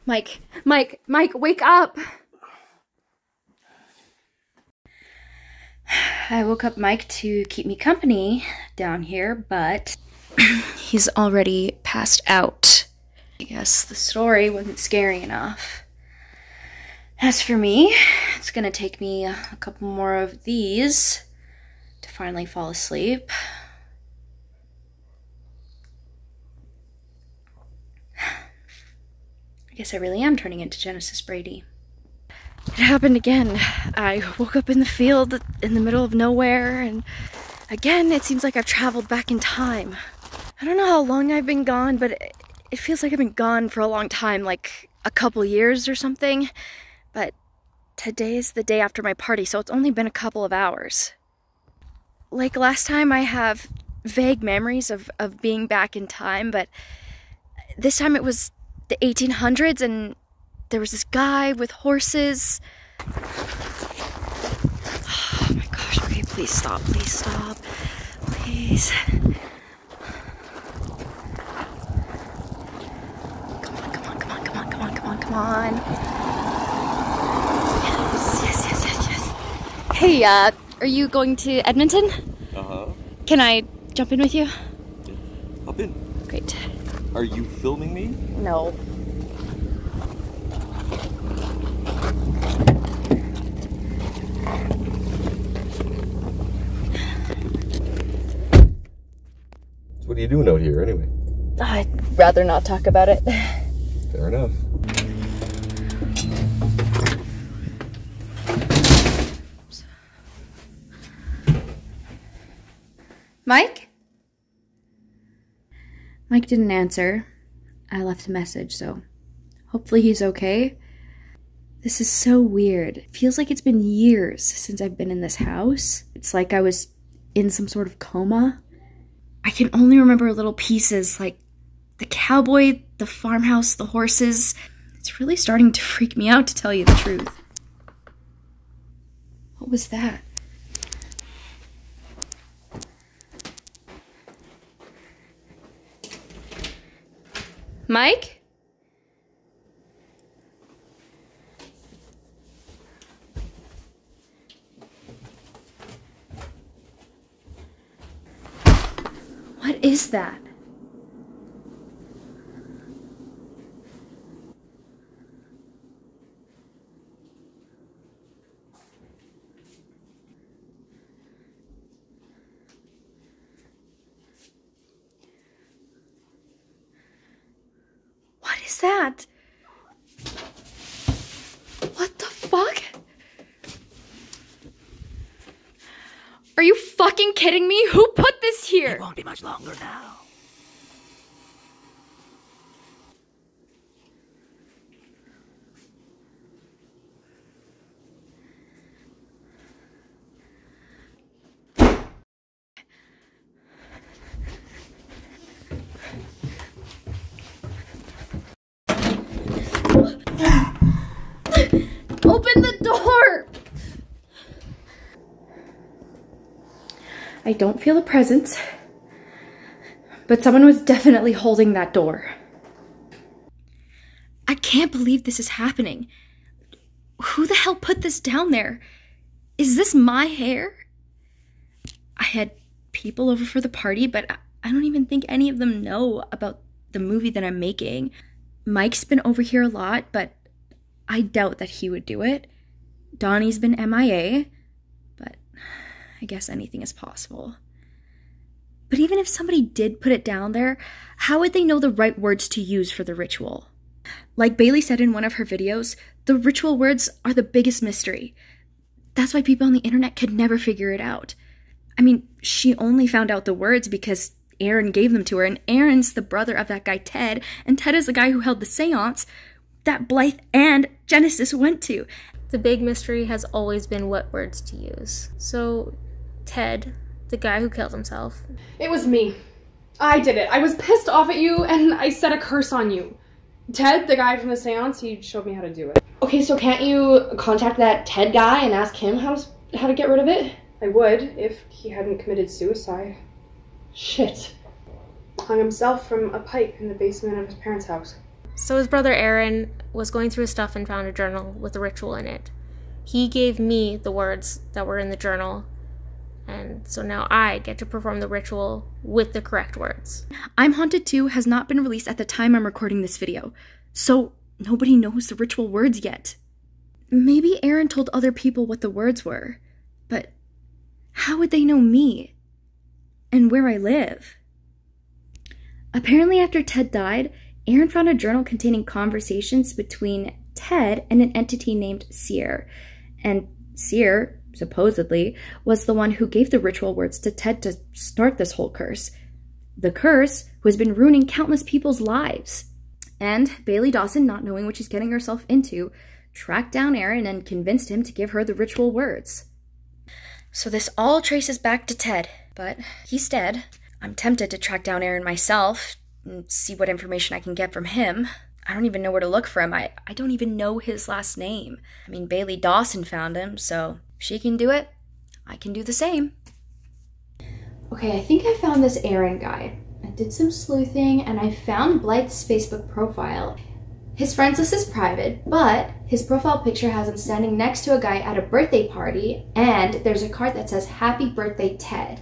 Speaker 8: fuck? Mike, wake up! I woke up Mike to keep me company down here, but he's already passed out. I guess the story wasn't scary enough. As for me, it's gonna take me a couple more of these to finally fall asleep. I guess I really am turning into Genesis Brady. It happened again. I woke up in the field in the middle of nowhere, and again, it seems like I've traveled back in time. I don't know how long I've been gone, but it feels like I've been gone for a long time, like a couple years or something. But today is the day after my party, so it's only been a couple of hours. Like last time, I have vague memories of being back in time, but this time it was the 1800s and there was this guy with horses. Oh my gosh, okay, please stop, please. Come on. Yes. Hey, are you going to Edmonton?
Speaker 1: Uh-huh.
Speaker 8: Can I jump in with you?
Speaker 1: Hop in.
Speaker 8: Great.
Speaker 1: Are you filming me?
Speaker 8: No.
Speaker 1: So what are you doing out here anyway?
Speaker 8: I'd rather not talk about it.
Speaker 1: Fair enough.
Speaker 8: Mike? Mike didn't answer. I left a message, so hopefully he's okay. This is so weird. It feels like it's been years since I've been in this house. It's like I was in some sort of coma. I can only remember little pieces like the cowboy, the farmhouse, the horses. It's really starting to freak me out, to tell you the truth. What was that? Mike? What is that? What is that? What the fuck? Are you fucking kidding me? Who put this here?
Speaker 5: It won't be much longer now.
Speaker 8: Open the door! I don't feel a presence, but someone was definitely holding that door. I can't believe this is happening. Who the hell put this down there? Is this my hair? I had people over for the party, but I don't even think any of them know about the movie that I'm making. Mike's been over here a lot, but I doubt that he would do it. Donnie's been MIA, but I guess anything is possible. But even if somebody did put it down there, how would they know the right words to use for the ritual? Like Bailey said in one of her videos, the ritual words are the biggest mystery. That's why people on the internet could never figure it out. I mean, she only found out the words because Aaron gave them to her, and Aaron's the brother of that guy Ted, and Ted is the guy who held the seance that Blythe and Genesis went to.
Speaker 3: The big mystery has always been what words to use. So, Ted, the guy who killed himself.
Speaker 23: It was me. I did it. I was pissed off at you and I said a curse on you. Ted, the guy from the seance, he showed me how to do it.
Speaker 24: Okay, so can't you contact that Ted guy and ask him how to get rid of it?
Speaker 23: I would, if he hadn't committed suicide.
Speaker 24: Shit.
Speaker 23: Hung himself from a pipe in the basement of his parents' house.
Speaker 3: So his brother Aaron was going through his stuff and found a journal with a ritual in it. He gave me the words that were in the journal, and so now I get to perform the ritual with the correct words.
Speaker 8: I'm Haunted 2 has not been released at the time I'm recording this video, so nobody knows the ritual words yet. Maybe Aaron told other people what the words were, but how would they know me and where I live? Apparently after Ted died, Aaron found a journal containing conversations between Ted and an entity named Seer, and Seer, supposedly, was the one who gave the ritual words to Ted to start this whole curse. The curse who has been ruining countless people's lives. And Bailey Dawson, not knowing what she's getting herself into, tracked down Aaron and convinced him to give her the ritual words. So this all traces back to Ted, but he's dead. I'm tempted to track down Aaron myself and see what information I can get from him. I don't even know where to look for him. I don't even know his last name. I mean, Bailey Dawson found him, so if she can do it, I can do the same.
Speaker 2: Okay, I think I found this Aaron guy. I did some sleuthing and I found Blythe's Facebook profile. His friends list is private, but his profile picture has him standing next to a guy at a birthday party, and there's a card that says, "Happy Birthday, Ted."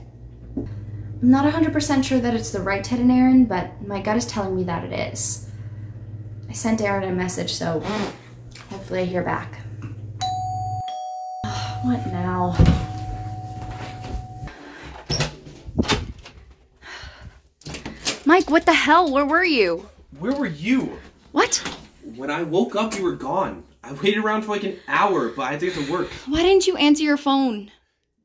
Speaker 2: I'm not 100% sure that it's the right Ted and Aaron, but my gut is telling me that it is. I sent Aaron a message, so hopefully I hear back. What now?
Speaker 8: Mike, what the hell? Where were you?
Speaker 16: Where were you?
Speaker 8: What?
Speaker 16: When I woke up, you were gone. I waited around for like an hour, but I had to get to work.
Speaker 8: Why didn't you answer your phone?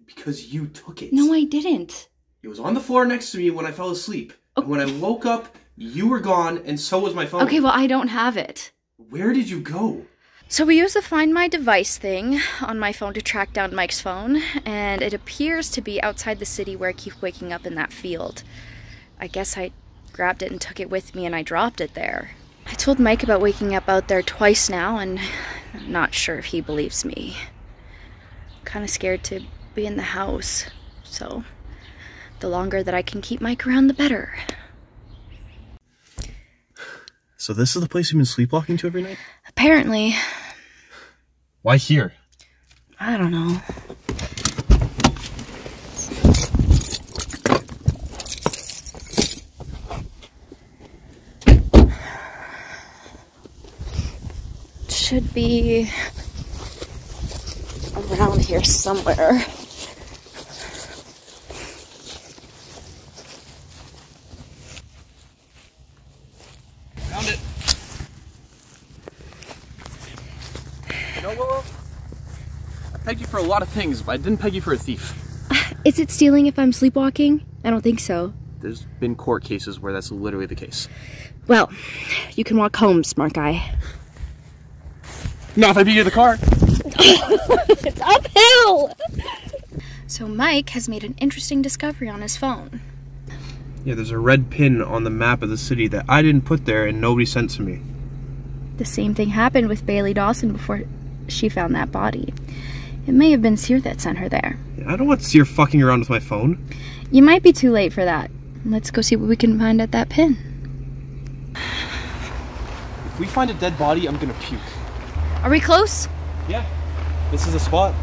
Speaker 16: Because you took it.
Speaker 8: No, I didn't.
Speaker 16: It was on the floor next to me when I fell asleep. And when I woke up, you were gone, and so was my phone.
Speaker 8: Okay, well, I don't have it.
Speaker 16: Where did you go?
Speaker 8: So we used the Find My Device thing on my phone to track down Mike's phone, and it appears to be outside the city where I keep waking up in that field. I guess I grabbed it and took it with me, and I dropped it there. I told Mike about waking up out there twice now, and I'm not sure if he believes me. I'm kind of scared to be in the house, so the longer that I can keep Mike around, the better.
Speaker 17: So this is the place you've been sleepwalking to every night?
Speaker 8: Apparently.
Speaker 17: Why here?
Speaker 8: I don't know. Should be around here somewhere.
Speaker 16: Found it. You know, Willow? I pegged you for a lot of things, but I didn't peg you for a thief.
Speaker 8: Is it stealing if I'm sleepwalking? I don't think so.
Speaker 16: There's been court cases where that's literally the case.
Speaker 8: Well, you can walk home, smart guy.
Speaker 16: Not if I beat you to the car.
Speaker 8: It's uphill! So Mike has made an interesting discovery on his phone.
Speaker 17: Yeah, there's a red pin on the map of the city that I didn't put there and nobody sent to me.
Speaker 8: The same thing happened with Bailey Dawson before she found that body. It may have been Seer that sent her there.
Speaker 17: I don't want Seer fucking around with my phone.
Speaker 8: You might be too late for that. Let's go see what we can find at that pin.
Speaker 16: If we find a dead body, I'm gonna puke.
Speaker 8: Are we close?
Speaker 16: Yeah, this is a spot.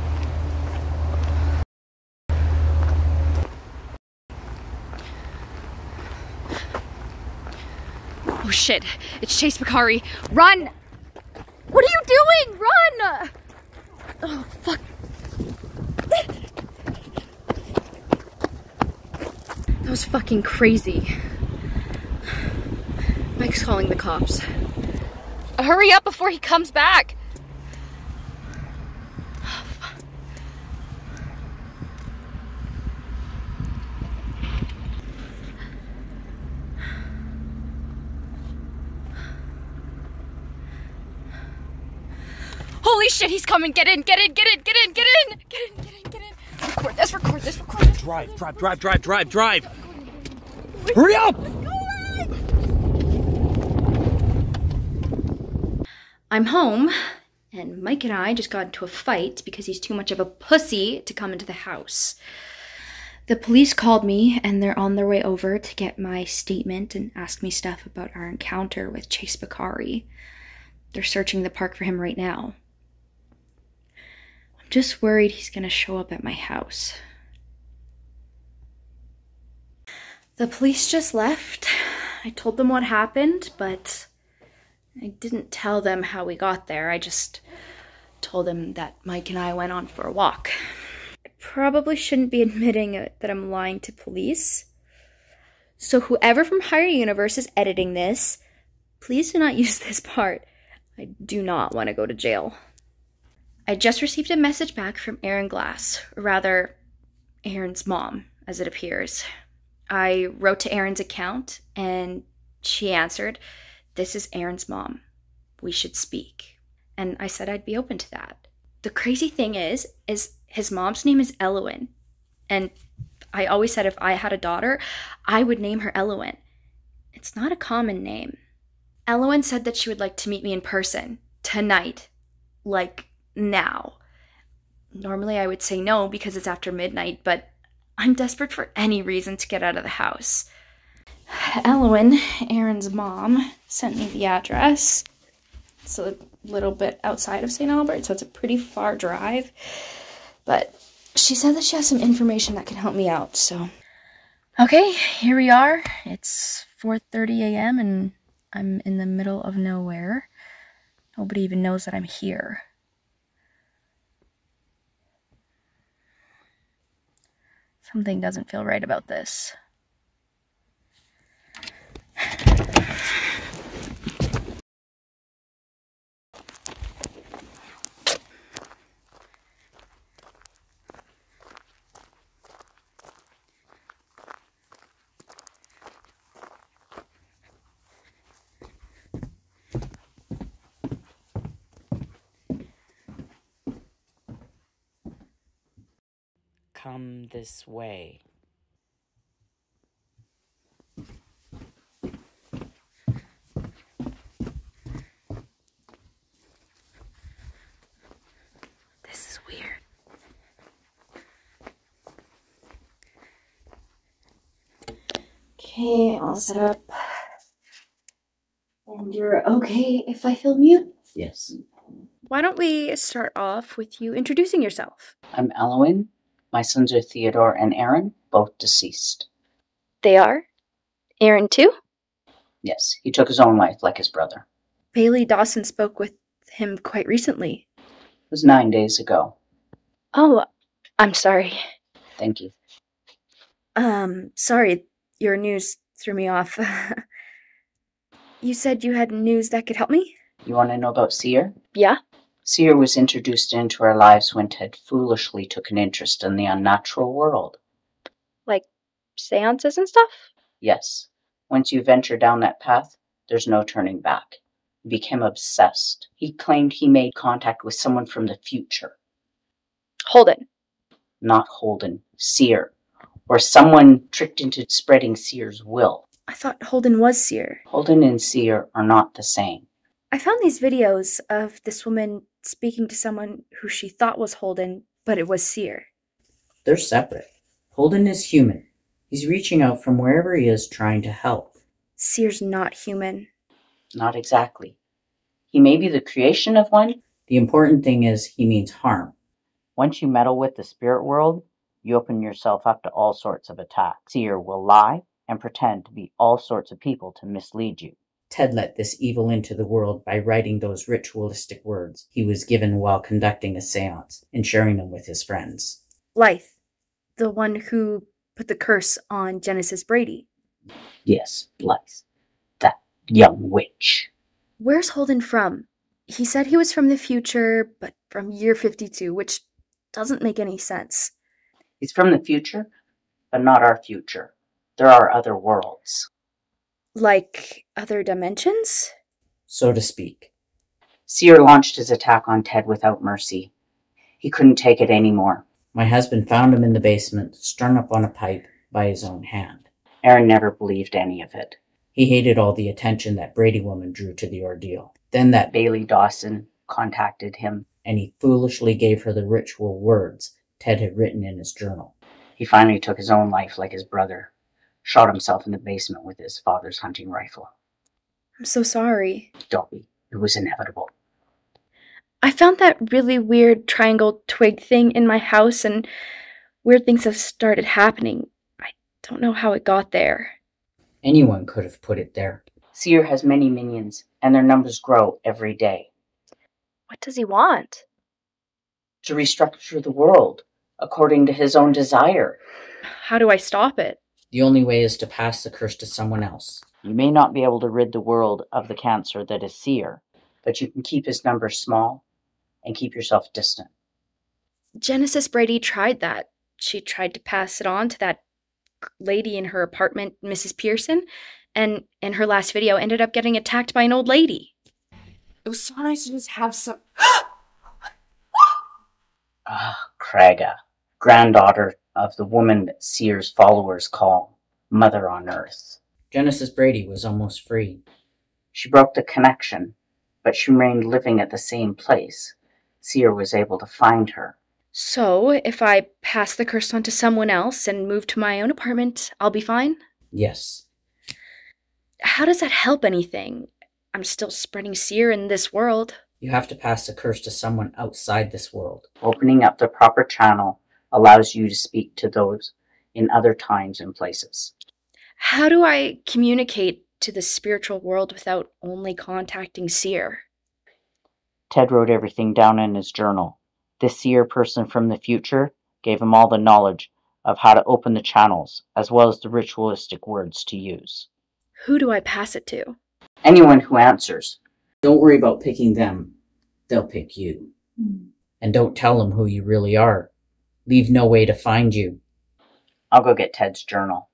Speaker 8: Oh shit, it's Chase Bakari. Run! What are you doing? Run! Oh, fuck. That was fucking crazy. Mike's calling the cops. Hurry up before he comes back! Holy shit, he's coming! Get in! Get in! Get in! Get in! Get in! Get in! Get in! Get in! Record this! Record this! Record this!
Speaker 16: Drive! Hurry up!
Speaker 8: I'm home, and Mike and I just got into a fight because he's too much of a pussy to come into the house. The police called me, and they're on their way over to get my statement and ask me stuff about our encounter with Chase Bakari. They're searching the park for him right now. I'm just worried he's gonna show up at my house. The police just left. I told them what happened, but I didn't tell them how we got there. I just told them that Mike and I went on for a walk. I probably shouldn't be admitting that I'm lying to police. So whoever from Higher Universe is editing this, please do not use this part. I do not want to go to jail. I just received a message back from Aaron Glass, or rather, Aaron's mom, as it appears. I wrote to Aaron's account, and she answered, "This is Aaron's mom. We should speak." And I said I'd be open to that. The crazy thing is his mom's name is Elowen, and I always said if I had a daughter, I would name her Elowen. It's not a common name. Elowen said that she would like to meet me in person. Tonight. Like, now. Normally I would say no because it's after midnight, but I'm desperate for any reason to get out of the house. Elowen, Aaron's mom, sent me the address. It's a little bit outside of St. Albert, so it's a pretty far drive. But she said that she has some information that can help me out, so. Okay, here we are. It's 4:30 a.m. and I'm in the middle of nowhere. Nobody even knows that I'm here. Something doesn't feel right about this.
Speaker 5: Come this way.
Speaker 8: This is weird. Okay, all set up. And you're okay if I film you?
Speaker 5: Yes.
Speaker 8: Why don't we start off with you introducing yourself?
Speaker 5: I'm Elowen. My sons are Theodore and Aaron, both deceased.
Speaker 8: They are? Aaron too?
Speaker 5: Yes, he took his own life like his brother.
Speaker 8: Bailey Dawson spoke with him quite recently.
Speaker 5: It was 9 days ago.
Speaker 8: Oh, I'm sorry.
Speaker 5: Thank you.
Speaker 8: Sorry, your news threw me off. You said you had news that could help me?
Speaker 5: You want to know about Seer?
Speaker 8: Yeah?
Speaker 5: Seer was introduced into our lives when Ted foolishly took an interest in the unnatural world.
Speaker 8: Like seances and stuff?
Speaker 5: Yes. Once you venture down that path, there's no turning back. He became obsessed. He claimed he made contact with someone from the future.
Speaker 8: Holden.
Speaker 5: Not Holden. Seer. Or someone tricked into spreading Seer's will.
Speaker 8: I thought Holden was Seer.
Speaker 5: Holden and Seer are not the same.
Speaker 8: I found these videos of this woman speaking to someone who she thought was Holden, but it was Seer.
Speaker 5: They're separate. Holden is human. He's reaching out from wherever he is trying to help.
Speaker 8: Seer's not human.
Speaker 5: Not exactly. He may be the creation of one. The important thing is he means harm. Once you meddle with the spirit world, you open yourself up to all sorts of attacks. Seer will lie and pretend to be all sorts of people to mislead you. Ted let this evil into the world by writing those ritualistic words he was given while conducting a seance and sharing them with his friends.
Speaker 8: Blythe, the one who put the curse on Genesis Brady.
Speaker 5: Yes, Blythe. That young witch.
Speaker 8: Where's Holden from? He said he was from the future, but from year 52, which doesn't make any sense.
Speaker 5: He's from the future, but not our future. There are other worlds.
Speaker 8: Like other dimensions?
Speaker 5: So to speak. Seer launched his attack on Ted without mercy. He couldn't take it anymore. My husband found him in the basement, strung up on a pipe by his own hand. Aaron never believed any of it. He hated all the attention that Brady woman drew to the ordeal. Then that Bailey Dawson contacted him, and he foolishly gave her the ritual words Ted had written in his journal. He finally took his own life like his brother. Shot himself in the basement with his father's hunting rifle.
Speaker 8: I'm so sorry.
Speaker 5: Don't be. It was inevitable.
Speaker 8: I found that really weird triangle twig thing in my house, and weird things have started happening. I don't know how it got there.
Speaker 5: Anyone could have put it there. Seer has many minions, and their numbers grow every day.
Speaker 8: What does he want?
Speaker 5: To restructure the world, according to his own desire.
Speaker 8: How do I stop it?
Speaker 5: The only way is to pass the curse to someone else. You may not be able to rid the world of the cancer that is Seer, but you can keep his numbers small and keep yourself distant.
Speaker 8: Genesis Brady tried that. She tried to pass it on to that lady in her apartment, Mrs. Pearson, and in her last video ended up getting attacked by an old lady.
Speaker 21: It was so nice to just have some...
Speaker 5: Craiga, granddaughter of the woman that Seer's followers call Mother on Earth. Genesis Brady was almost free. She broke the connection, but she remained living at the same place. Seer was able to find her.
Speaker 8: So, if I pass the curse on to someone else and move to my own apartment, I'll be fine?
Speaker 5: Yes.
Speaker 8: How does that help anything? I'm still spreading Seer in this world.
Speaker 5: You have to pass the curse to someone outside this world. Opening up the proper channel allows you to speak to those in other times and places.
Speaker 8: How do I communicate to the spiritual world without only contacting Seer?
Speaker 5: Ted wrote everything down in his journal. This Seer person from the future gave him all the knowledge of how to open the channels, as well as the ritualistic words to use.
Speaker 8: Who do I pass it to?
Speaker 5: Anyone who answers. Don't worry about picking them. They'll pick you. And don't tell them who you really are. Leave no way to find you. I'll go get Ted's journal.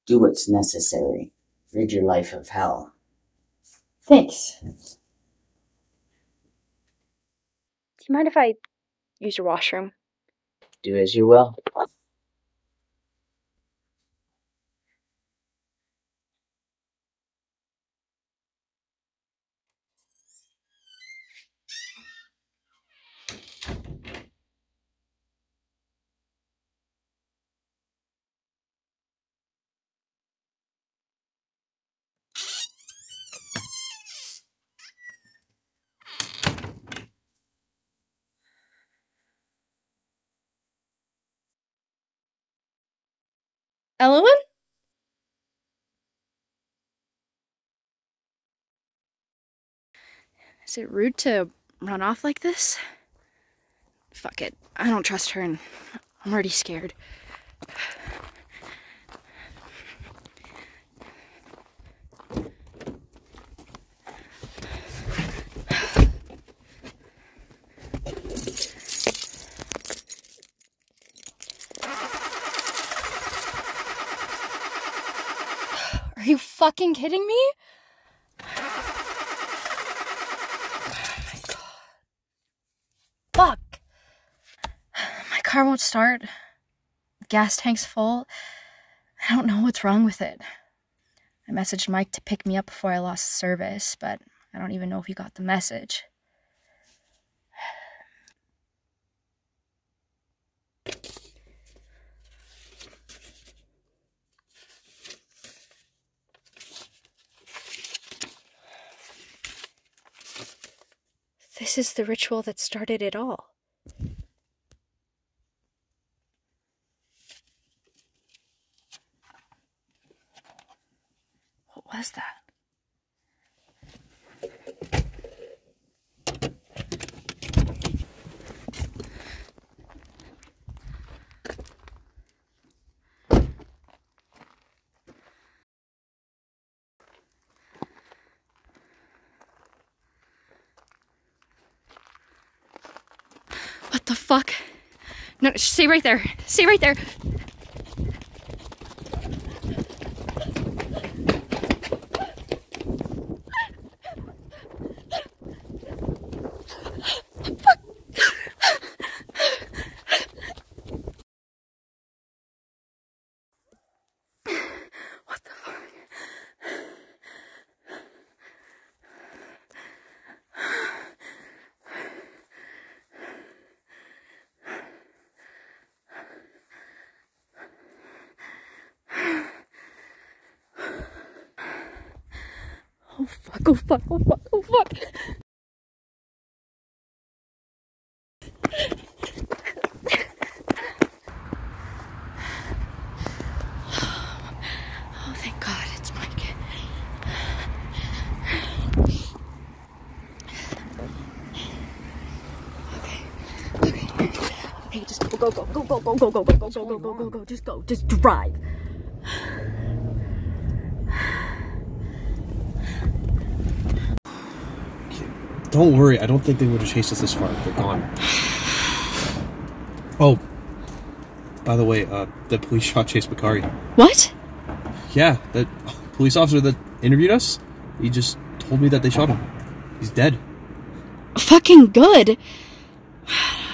Speaker 5: Do what's necessary. Rid your life of hell.
Speaker 8: Thanks. Do you mind if I use your washroom?
Speaker 5: Do as you will.
Speaker 8: Ellen? Is it rude to run off like this? Fuck it. I don't trust her and I'm already scared.
Speaker 3: Are you fucking kidding me? Fuck. My car won't start. Gas tank's full. I don't know what's wrong with it. I messaged Mike to pick me up before I lost service, but I don't even know if he got the message.
Speaker 8: This is the ritual that started it all. What was that?
Speaker 3: What the fuck? No, stay right there. Stay right there.
Speaker 8: What the fuck? Oh fuck, oh fuck, oh fuck, oh fuck.
Speaker 3: Oh, thank God, it's Mike. Okay, just
Speaker 8: go, go, go, go, go, go, go, go, go, go, go, go, go, go, just go, just drive.
Speaker 17: Don't worry, I don't think they would have chased us this far. They're gone. Oh, by the way, the police shot Chase Bakari.
Speaker 8: What?
Speaker 17: Yeah, that police officer that interviewed us, he just told me that they shot him. He's dead.
Speaker 8: Fucking good.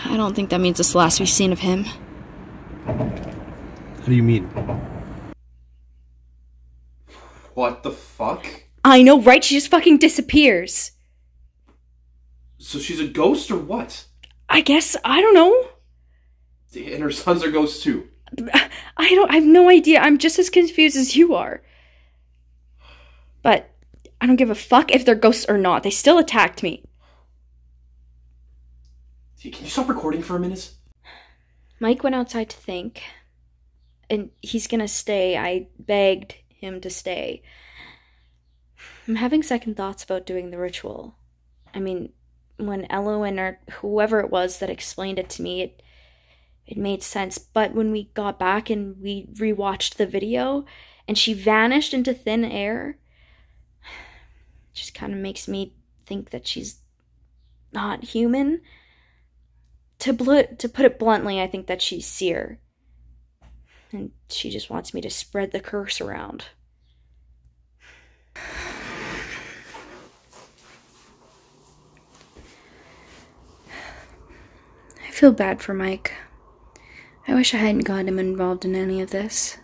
Speaker 8: I don't think that means it's the last we've seen of him.
Speaker 17: How do you mean?
Speaker 22: What the fuck?
Speaker 8: I know, right? She just fucking disappears.
Speaker 22: So she's a ghost or what?
Speaker 8: I guess, I don't know.
Speaker 22: And her sons are ghosts too.
Speaker 8: I have no idea. I'm just as confused as you are. But I don't give a fuck if they're ghosts or not. They still attacked me.
Speaker 22: Can you stop recording for a minute?
Speaker 8: Mike went outside to think. And he's gonna stay. I begged him to stay. I'm having second thoughts about doing the ritual. I mean, when Elowen or whoever it was that explained it to me, it made sense. But when we got back and we rewatched the video and she vanished into thin air, it just kind of makes me think that she's not human. To put it bluntly, I think that she's Seer. And she just wants me to spread the curse around. I feel bad for Mike. I wish I hadn't got him involved in any of this.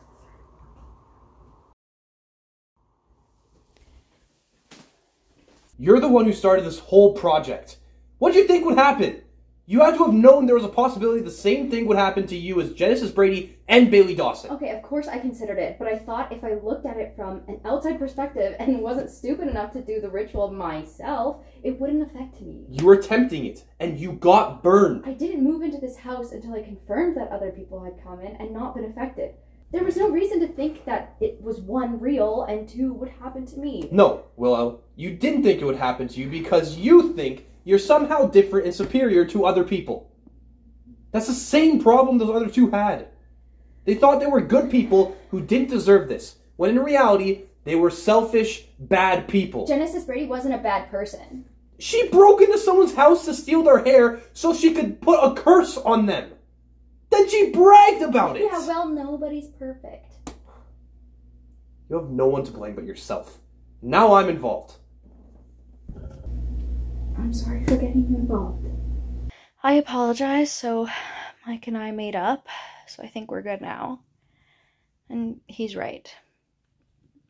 Speaker 22: You're the one who started this whole project. What did you think would happen? You had to have known there was a possibility the same thing would happen to you as Genesis Brady and Bailey Dawson.
Speaker 24: Okay, of course I considered it, but I thought if I looked at it from an outside perspective and wasn't stupid enough to do the ritual myself, it wouldn't affect me.
Speaker 22: You were attempting it, and you got burned.
Speaker 24: I didn't move into this house until I confirmed that other people had come in and not been affected. There was no reason to think that it was one, real, and two, would happen to me.
Speaker 22: No, Willow, you didn't think it would happen to you because you think you're somehow different and superior to other people. That's the same problem those other two had. They thought they were good people who didn't deserve this, when in reality, they were selfish, bad people.
Speaker 24: Genesis Brady wasn't a bad person.
Speaker 22: She broke into someone's house to steal their hair so she could put a curse on them. Then she bragged about it.
Speaker 24: Yeah, well, nobody's perfect.
Speaker 22: You have no one to blame but yourself. Now I'm involved.
Speaker 24: I'm sorry for getting you involved.
Speaker 8: I apologize, so Mike and I made up, so I think we're good now. And he's right.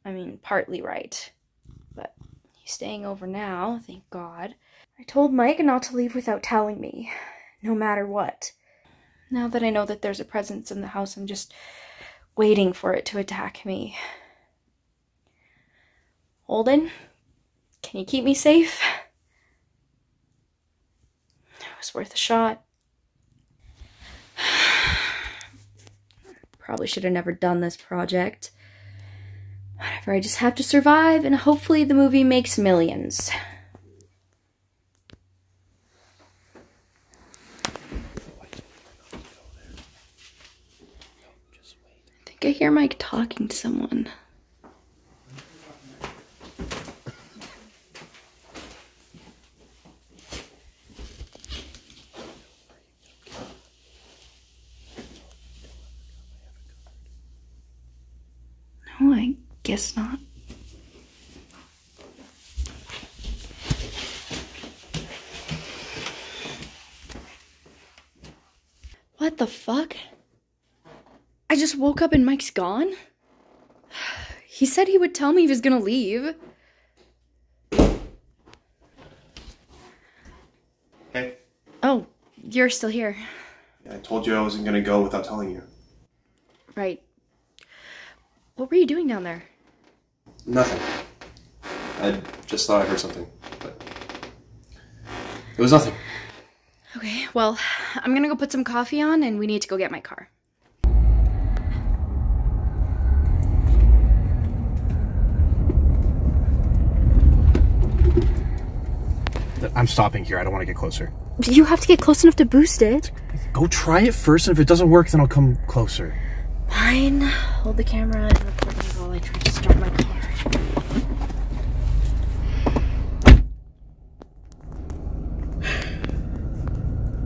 Speaker 8: I mean, partly right. But he's staying over now, thank God. I told Mike not to leave without telling me, no matter what. Now that I know that there's a presence in the house, I'm just waiting for it to attack me. Holden, can you keep me safe? It was worth a shot. Probably should have never done this project. Whatever, I just have to survive, and hopefully the movie makes millions. I think I hear Mike talking to someone. No, I guess not. What the fuck? I just woke up and Mike's gone? He said he would tell me he was gonna leave.
Speaker 22: Hey.
Speaker 8: Oh, you're still here.
Speaker 22: I told you I wasn't gonna go without telling you.
Speaker 8: Right. What were you doing down there?
Speaker 22: Nothing. I just thought I heard something, but it was nothing.
Speaker 8: Okay, well, I'm gonna go put some coffee on and we need to go get my car.
Speaker 17: I'm stopping here. I don't want to get closer.
Speaker 8: You have to get close enough to boost it.
Speaker 17: Go try it first, and if it doesn't work, then I'll come closer.
Speaker 8: Fine. Hold the camera and record me while I try to start my car.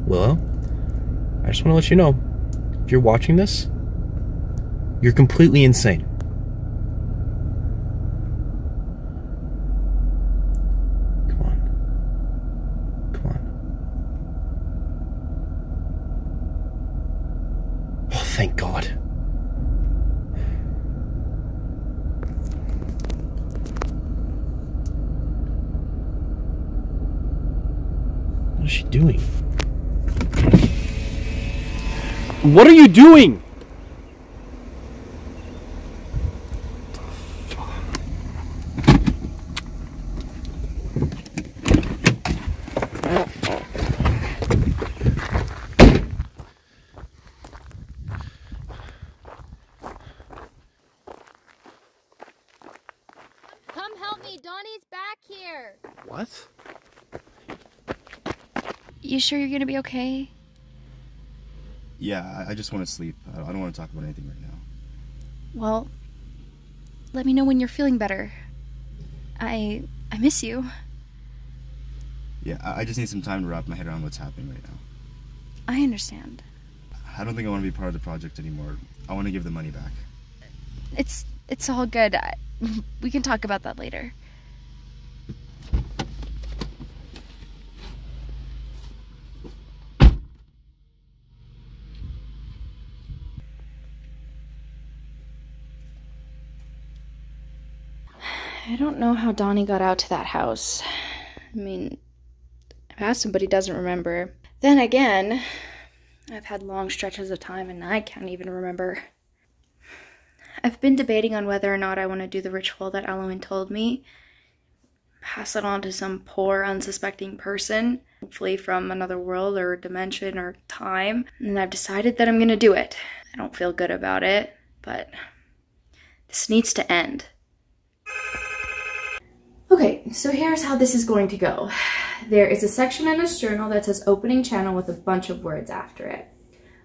Speaker 17: Willow, I just want to let you know, if you're watching this, you're completely insane. Come on. Come on. Oh, thank God. What is she doing? What are you doing?
Speaker 18: Come help me, Donnie's back here.
Speaker 17: What?
Speaker 8: You sure you're gonna be okay?
Speaker 11: Yeah, I just want to sleep. I don't want to talk about anything right now.
Speaker 8: Well, let me know when you're feeling better. I miss you.
Speaker 11: Yeah, I just need some time to wrap my head around what's happening right now.
Speaker 8: I understand.
Speaker 11: I don't think I want to be part of the project anymore. I want to give the money back.
Speaker 8: It's all good. We can talk about that later. I don't know how Donnie got out to that house. I mean, I've asked him, but he doesn't remember. Then again, I've had long stretches of time and I can't even remember. I've been debating on whether or not I want to do the ritual that Eloin told me. Pass it on to some poor, unsuspecting person, hopefully from another world or dimension or time. And I've decided that I'm going to do it. I don't feel good about it, but this needs to end. Okay, so here's how this is going to go. There is a section in this journal that says opening channel with a bunch of words after it.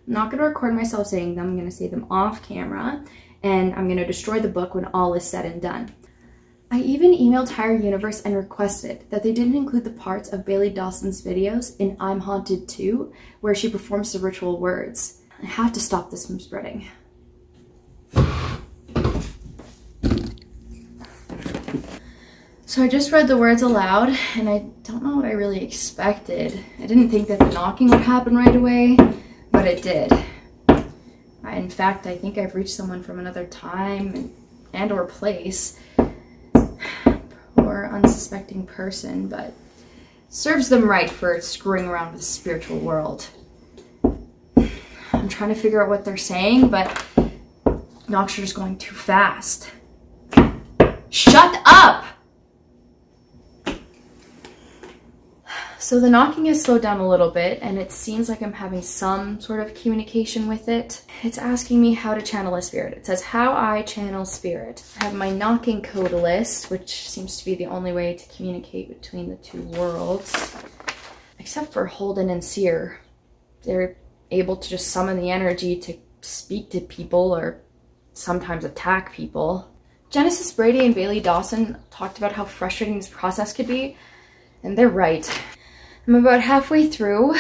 Speaker 8: I'm not going to record myself saying them. I'm going to say them off camera, and I'm going to destroy the book when all is said and done. I even emailed Higher Universe and requested that they didn't include the parts of Bailey Dawson's videos in I'm Haunted 2, where she performs the ritual words. I have to stop this from spreading. So I just read the words aloud, and I don't know what I really expected. I didn't think that the knocking would happen right away, but it did. In fact, I think I've reached someone from another time and or place. Poor unsuspecting person, but serves them right for screwing around with the spiritual world. I'm trying to figure out what they're saying, but knocks are just going too fast. Shut up! So the knocking has slowed down a little bit, and it seems like I'm having some sort of communication with it. It's asking me how to channel a spirit. It says how I channel spirit. I have my knocking code list, which seems to be the only way to communicate between the two worlds. Except for Holden and Seer. They're able to just summon the energy to speak to people or sometimes attack people. Genesis Brady and Bailey Dawson talked about how frustrating this process could be, and they're right. I'm about halfway through.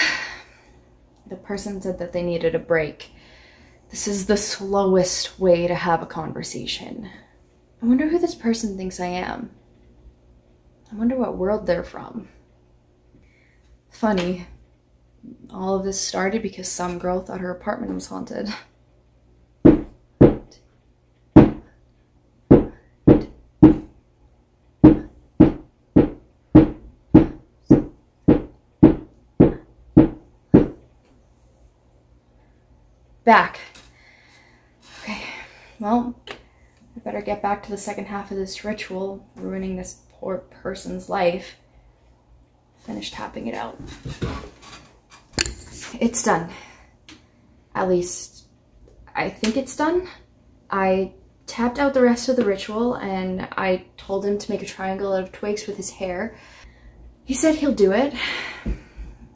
Speaker 8: The person said that they needed a break. This is the slowest way to have a conversation. I wonder who this person thinks I am. I wonder what world they're from. Funny, all of this started because some girl thought her apartment was haunted. Back. Okay, well, I better get back to the second half of this ritual, ruining this poor person's life. Finish tapping it out. It's done. At least, I think it's done. I tapped out the rest of the ritual, and I told him to make a triangle out of twigs with his hair. He said he'll do it.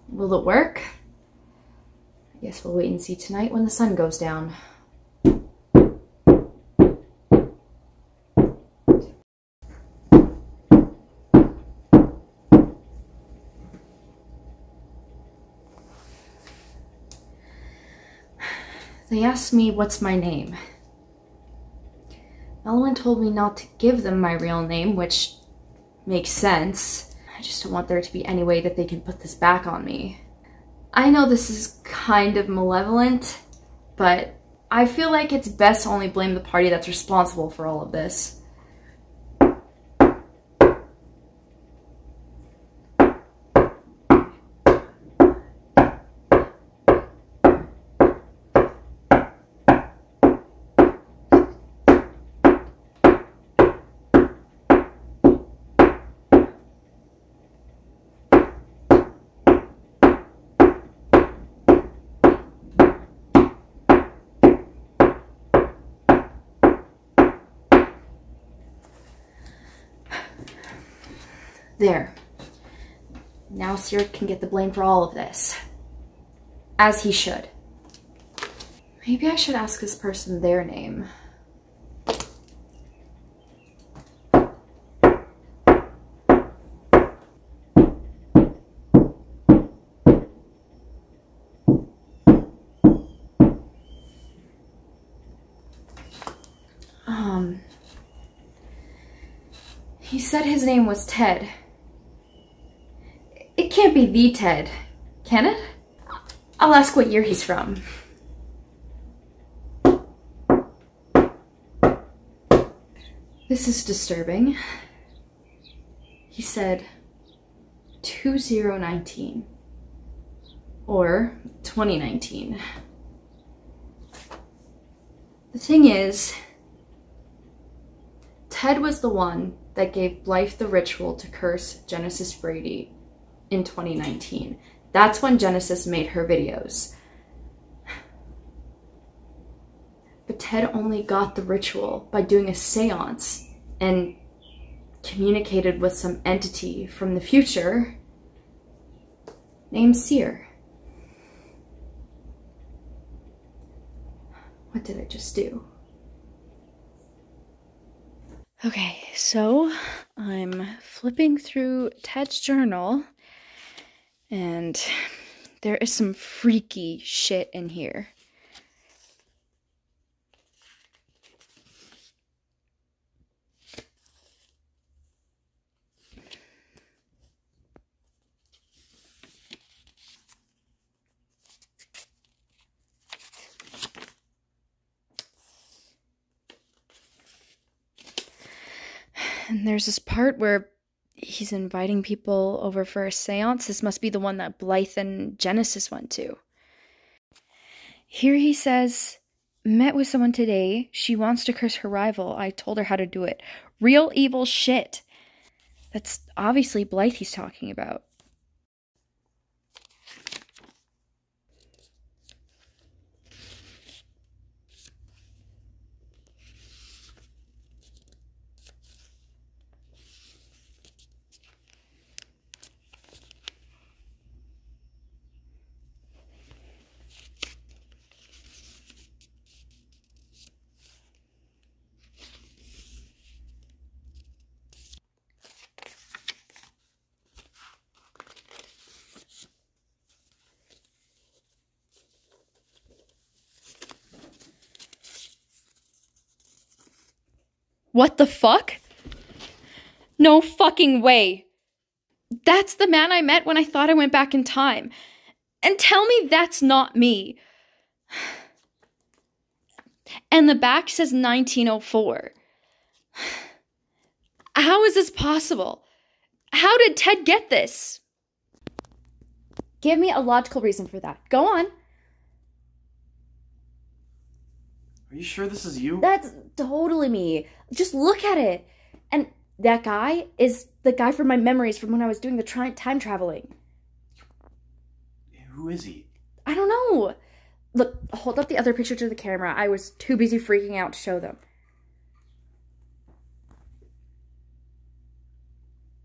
Speaker 8: Will it work?
Speaker 24: Guess we'll wait and see tonight when the sun goes down. They asked me what's my name. Chamberlain told me not to give them my real name, which makes sense. I just don't want there to be any way that they can put this back on me. I know this is kind of malevolent, but I feel like it's best to only blame the party that's responsible for all of this. There. Now Seer can get the blame for all of this. As he should. Maybe I should ask this person their name. He said his name was Ted. It can't be the Ted, can it? I'll ask what year he's from. This is disturbing. He said 2019 or 2019. The thing is, Ted was the one that gave Blythe the ritual to curse Genesis Brady in 2019. That's when Genesis made her videos. But Ted only got the ritual by doing a seance and communicated with some entity from the future named Seer. What did I just do?
Speaker 8: Okay, so I'm flipping through Ted's journal, and there is some freaky shit in here. And there's this part where he's inviting people over for a seance. This must be the one that Blythe and Genesis went to. Here he says, met with someone today. She wants to curse her rival. I told her how to do it. Real evil shit. That's obviously Blythe he's talking about. What the fuck? No fucking way. That's the man I met when I thought I went back in time. And tell me that's not me. And the back says 1904. How is this possible? How did Ted get this? Give me a logical reason for that. Go on.
Speaker 20: Are you sure this is you?
Speaker 24: That's totally me. Just look at it. And that guy is the guy from my memories from when I was doing the time traveling.
Speaker 20: Who is he?
Speaker 24: I don't know. Look, hold up the other picture to the camera. I was too busy freaking out to show them.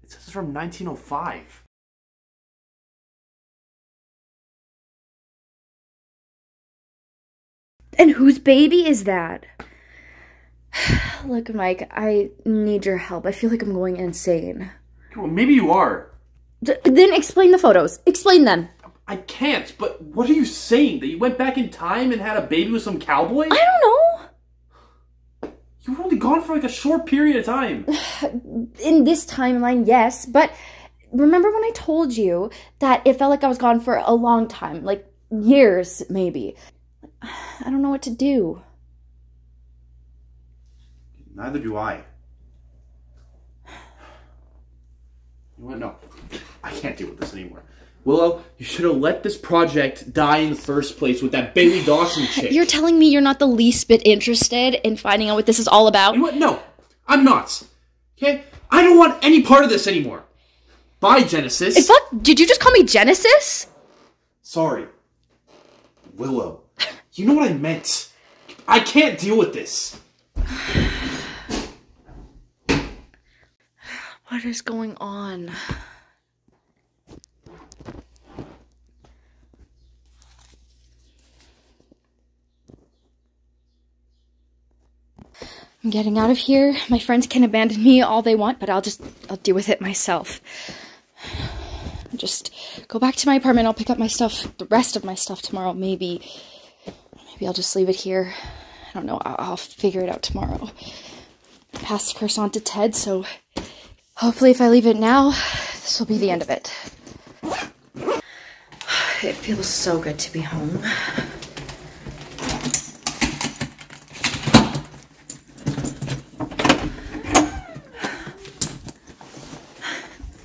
Speaker 20: It says from 1905.
Speaker 8: And whose baby is that? Look, Mike, I need your help. I feel like I'm going insane.
Speaker 20: Well, maybe you are.
Speaker 8: Then explain the photos. Explain them.
Speaker 20: I can't, but what are you saying? That you went back in time and had a baby with some cowboy?
Speaker 8: I don't know.
Speaker 20: You were only gone for like a short period of time.
Speaker 8: In this timeline, yes, but remember when I told you that it felt like I was gone for a long time, like years, maybe. I don't know what to do.
Speaker 20: Neither do I. You know what? No. I can't deal with this anymore. Willow, you should have let this project die in the first place with that Bailey Dawson chick.
Speaker 8: You're telling me you're not the least bit interested in finding out what this is all about?
Speaker 20: You know what? No. I'm not. Okay? I don't want any part of this anymore. Bye, Genesis.
Speaker 8: Did you just call me Genesis?
Speaker 20: Sorry. Willow. You know what I meant. I can't deal with this.
Speaker 8: What is going on? I'm getting out of here. My friends can abandon me all they want, but I'll deal with it myself. I'll just go back to my apartment. I'll pick up my stuff, the rest of my stuff tomorrow. Maybe I'll just leave it here. I don't know. I'll figure it out tomorrow. Pass the curse on to Ted, so hopefully if I leave it now, this will be the end of it. It feels so good to be home.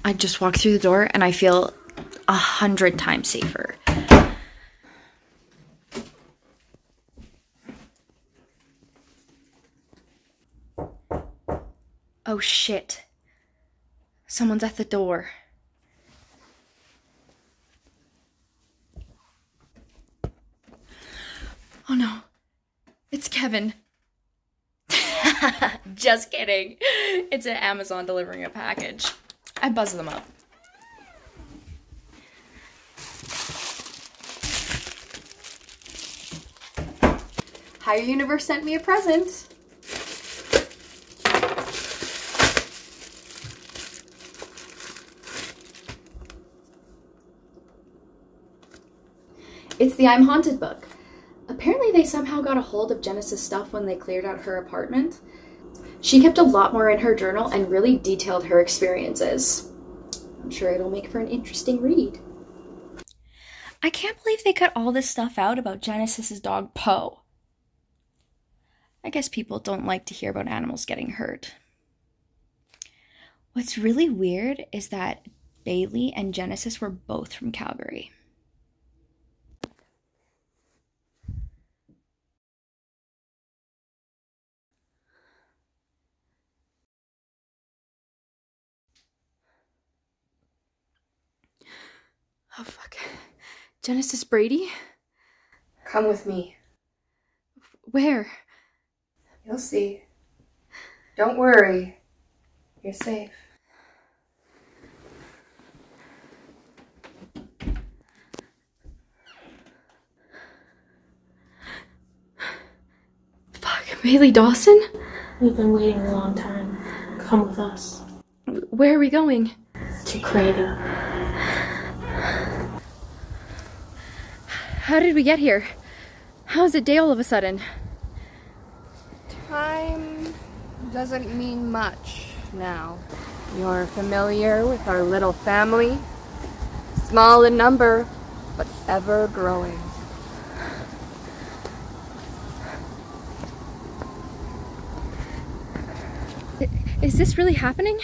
Speaker 8: I just walk through the door and I feel 100 times safer. Oh shit. Someone's at the door. Oh no. It's Kevin. Just kidding. It's an Amazon delivering a package. I buzz them up.
Speaker 2: Higher Universe sent me a present. It's the I'm Haunted book. Apparently they somehow got a hold of Genesis' stuff when they cleared out her apartment. She kept a lot more in her journal and really detailed her experiences. I'm sure it'll make for an interesting read.
Speaker 8: I can't believe they cut all this stuff out about Genesis' dog, Poe. I guess people don't like to hear about animals getting hurt. What's really weird is that Bailey and Genesis were both from Calgary. Oh, fuck. Genesis Brady?
Speaker 23: Come with me.
Speaker 8: Where?
Speaker 23: You'll see. Don't worry. You're safe.
Speaker 8: Fuck, Bailey Dawson?
Speaker 3: We've been waiting a long time. Come with us.
Speaker 8: Where are we going?
Speaker 3: To Craig.
Speaker 8: How did we get here? How is it day all of a sudden?
Speaker 23: Time doesn't mean much now. You're familiar with our little family. Small in number, but ever growing.
Speaker 8: Is this really happening?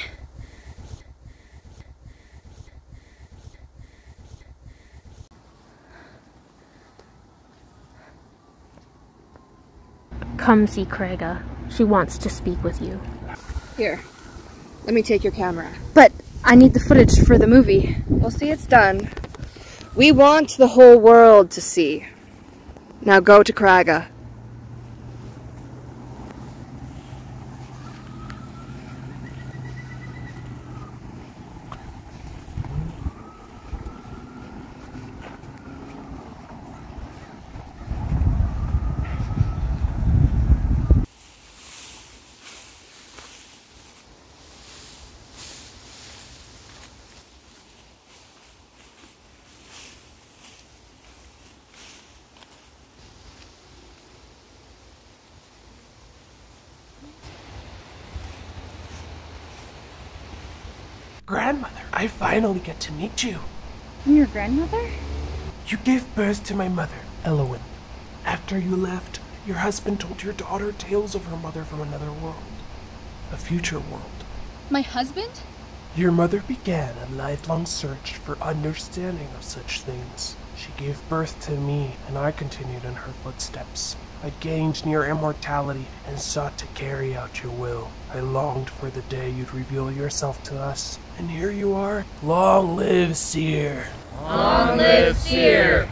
Speaker 3: Come see Craiga. She wants to speak with you.
Speaker 23: Here, let me take your camera.
Speaker 8: But I need the footage for the movie.
Speaker 23: We'll see it's done. We want the whole world to see. Now go to Craiga.
Speaker 6: grandmother. I finally get to meet you.
Speaker 23: I'm your grandmother?
Speaker 6: You gave birth to my mother, Elowen. After you left, your husband told your daughter tales of her mother from another world. A future world.
Speaker 18: My husband?
Speaker 6: Your mother began a lifelong search for understanding of such things. She gave birth to me, and I continued in her footsteps. I gained near immortality and sought to carry out your will. I longed for the day you'd reveal yourself to us. And here you are. Long live Seer!
Speaker 18: Long live Seer!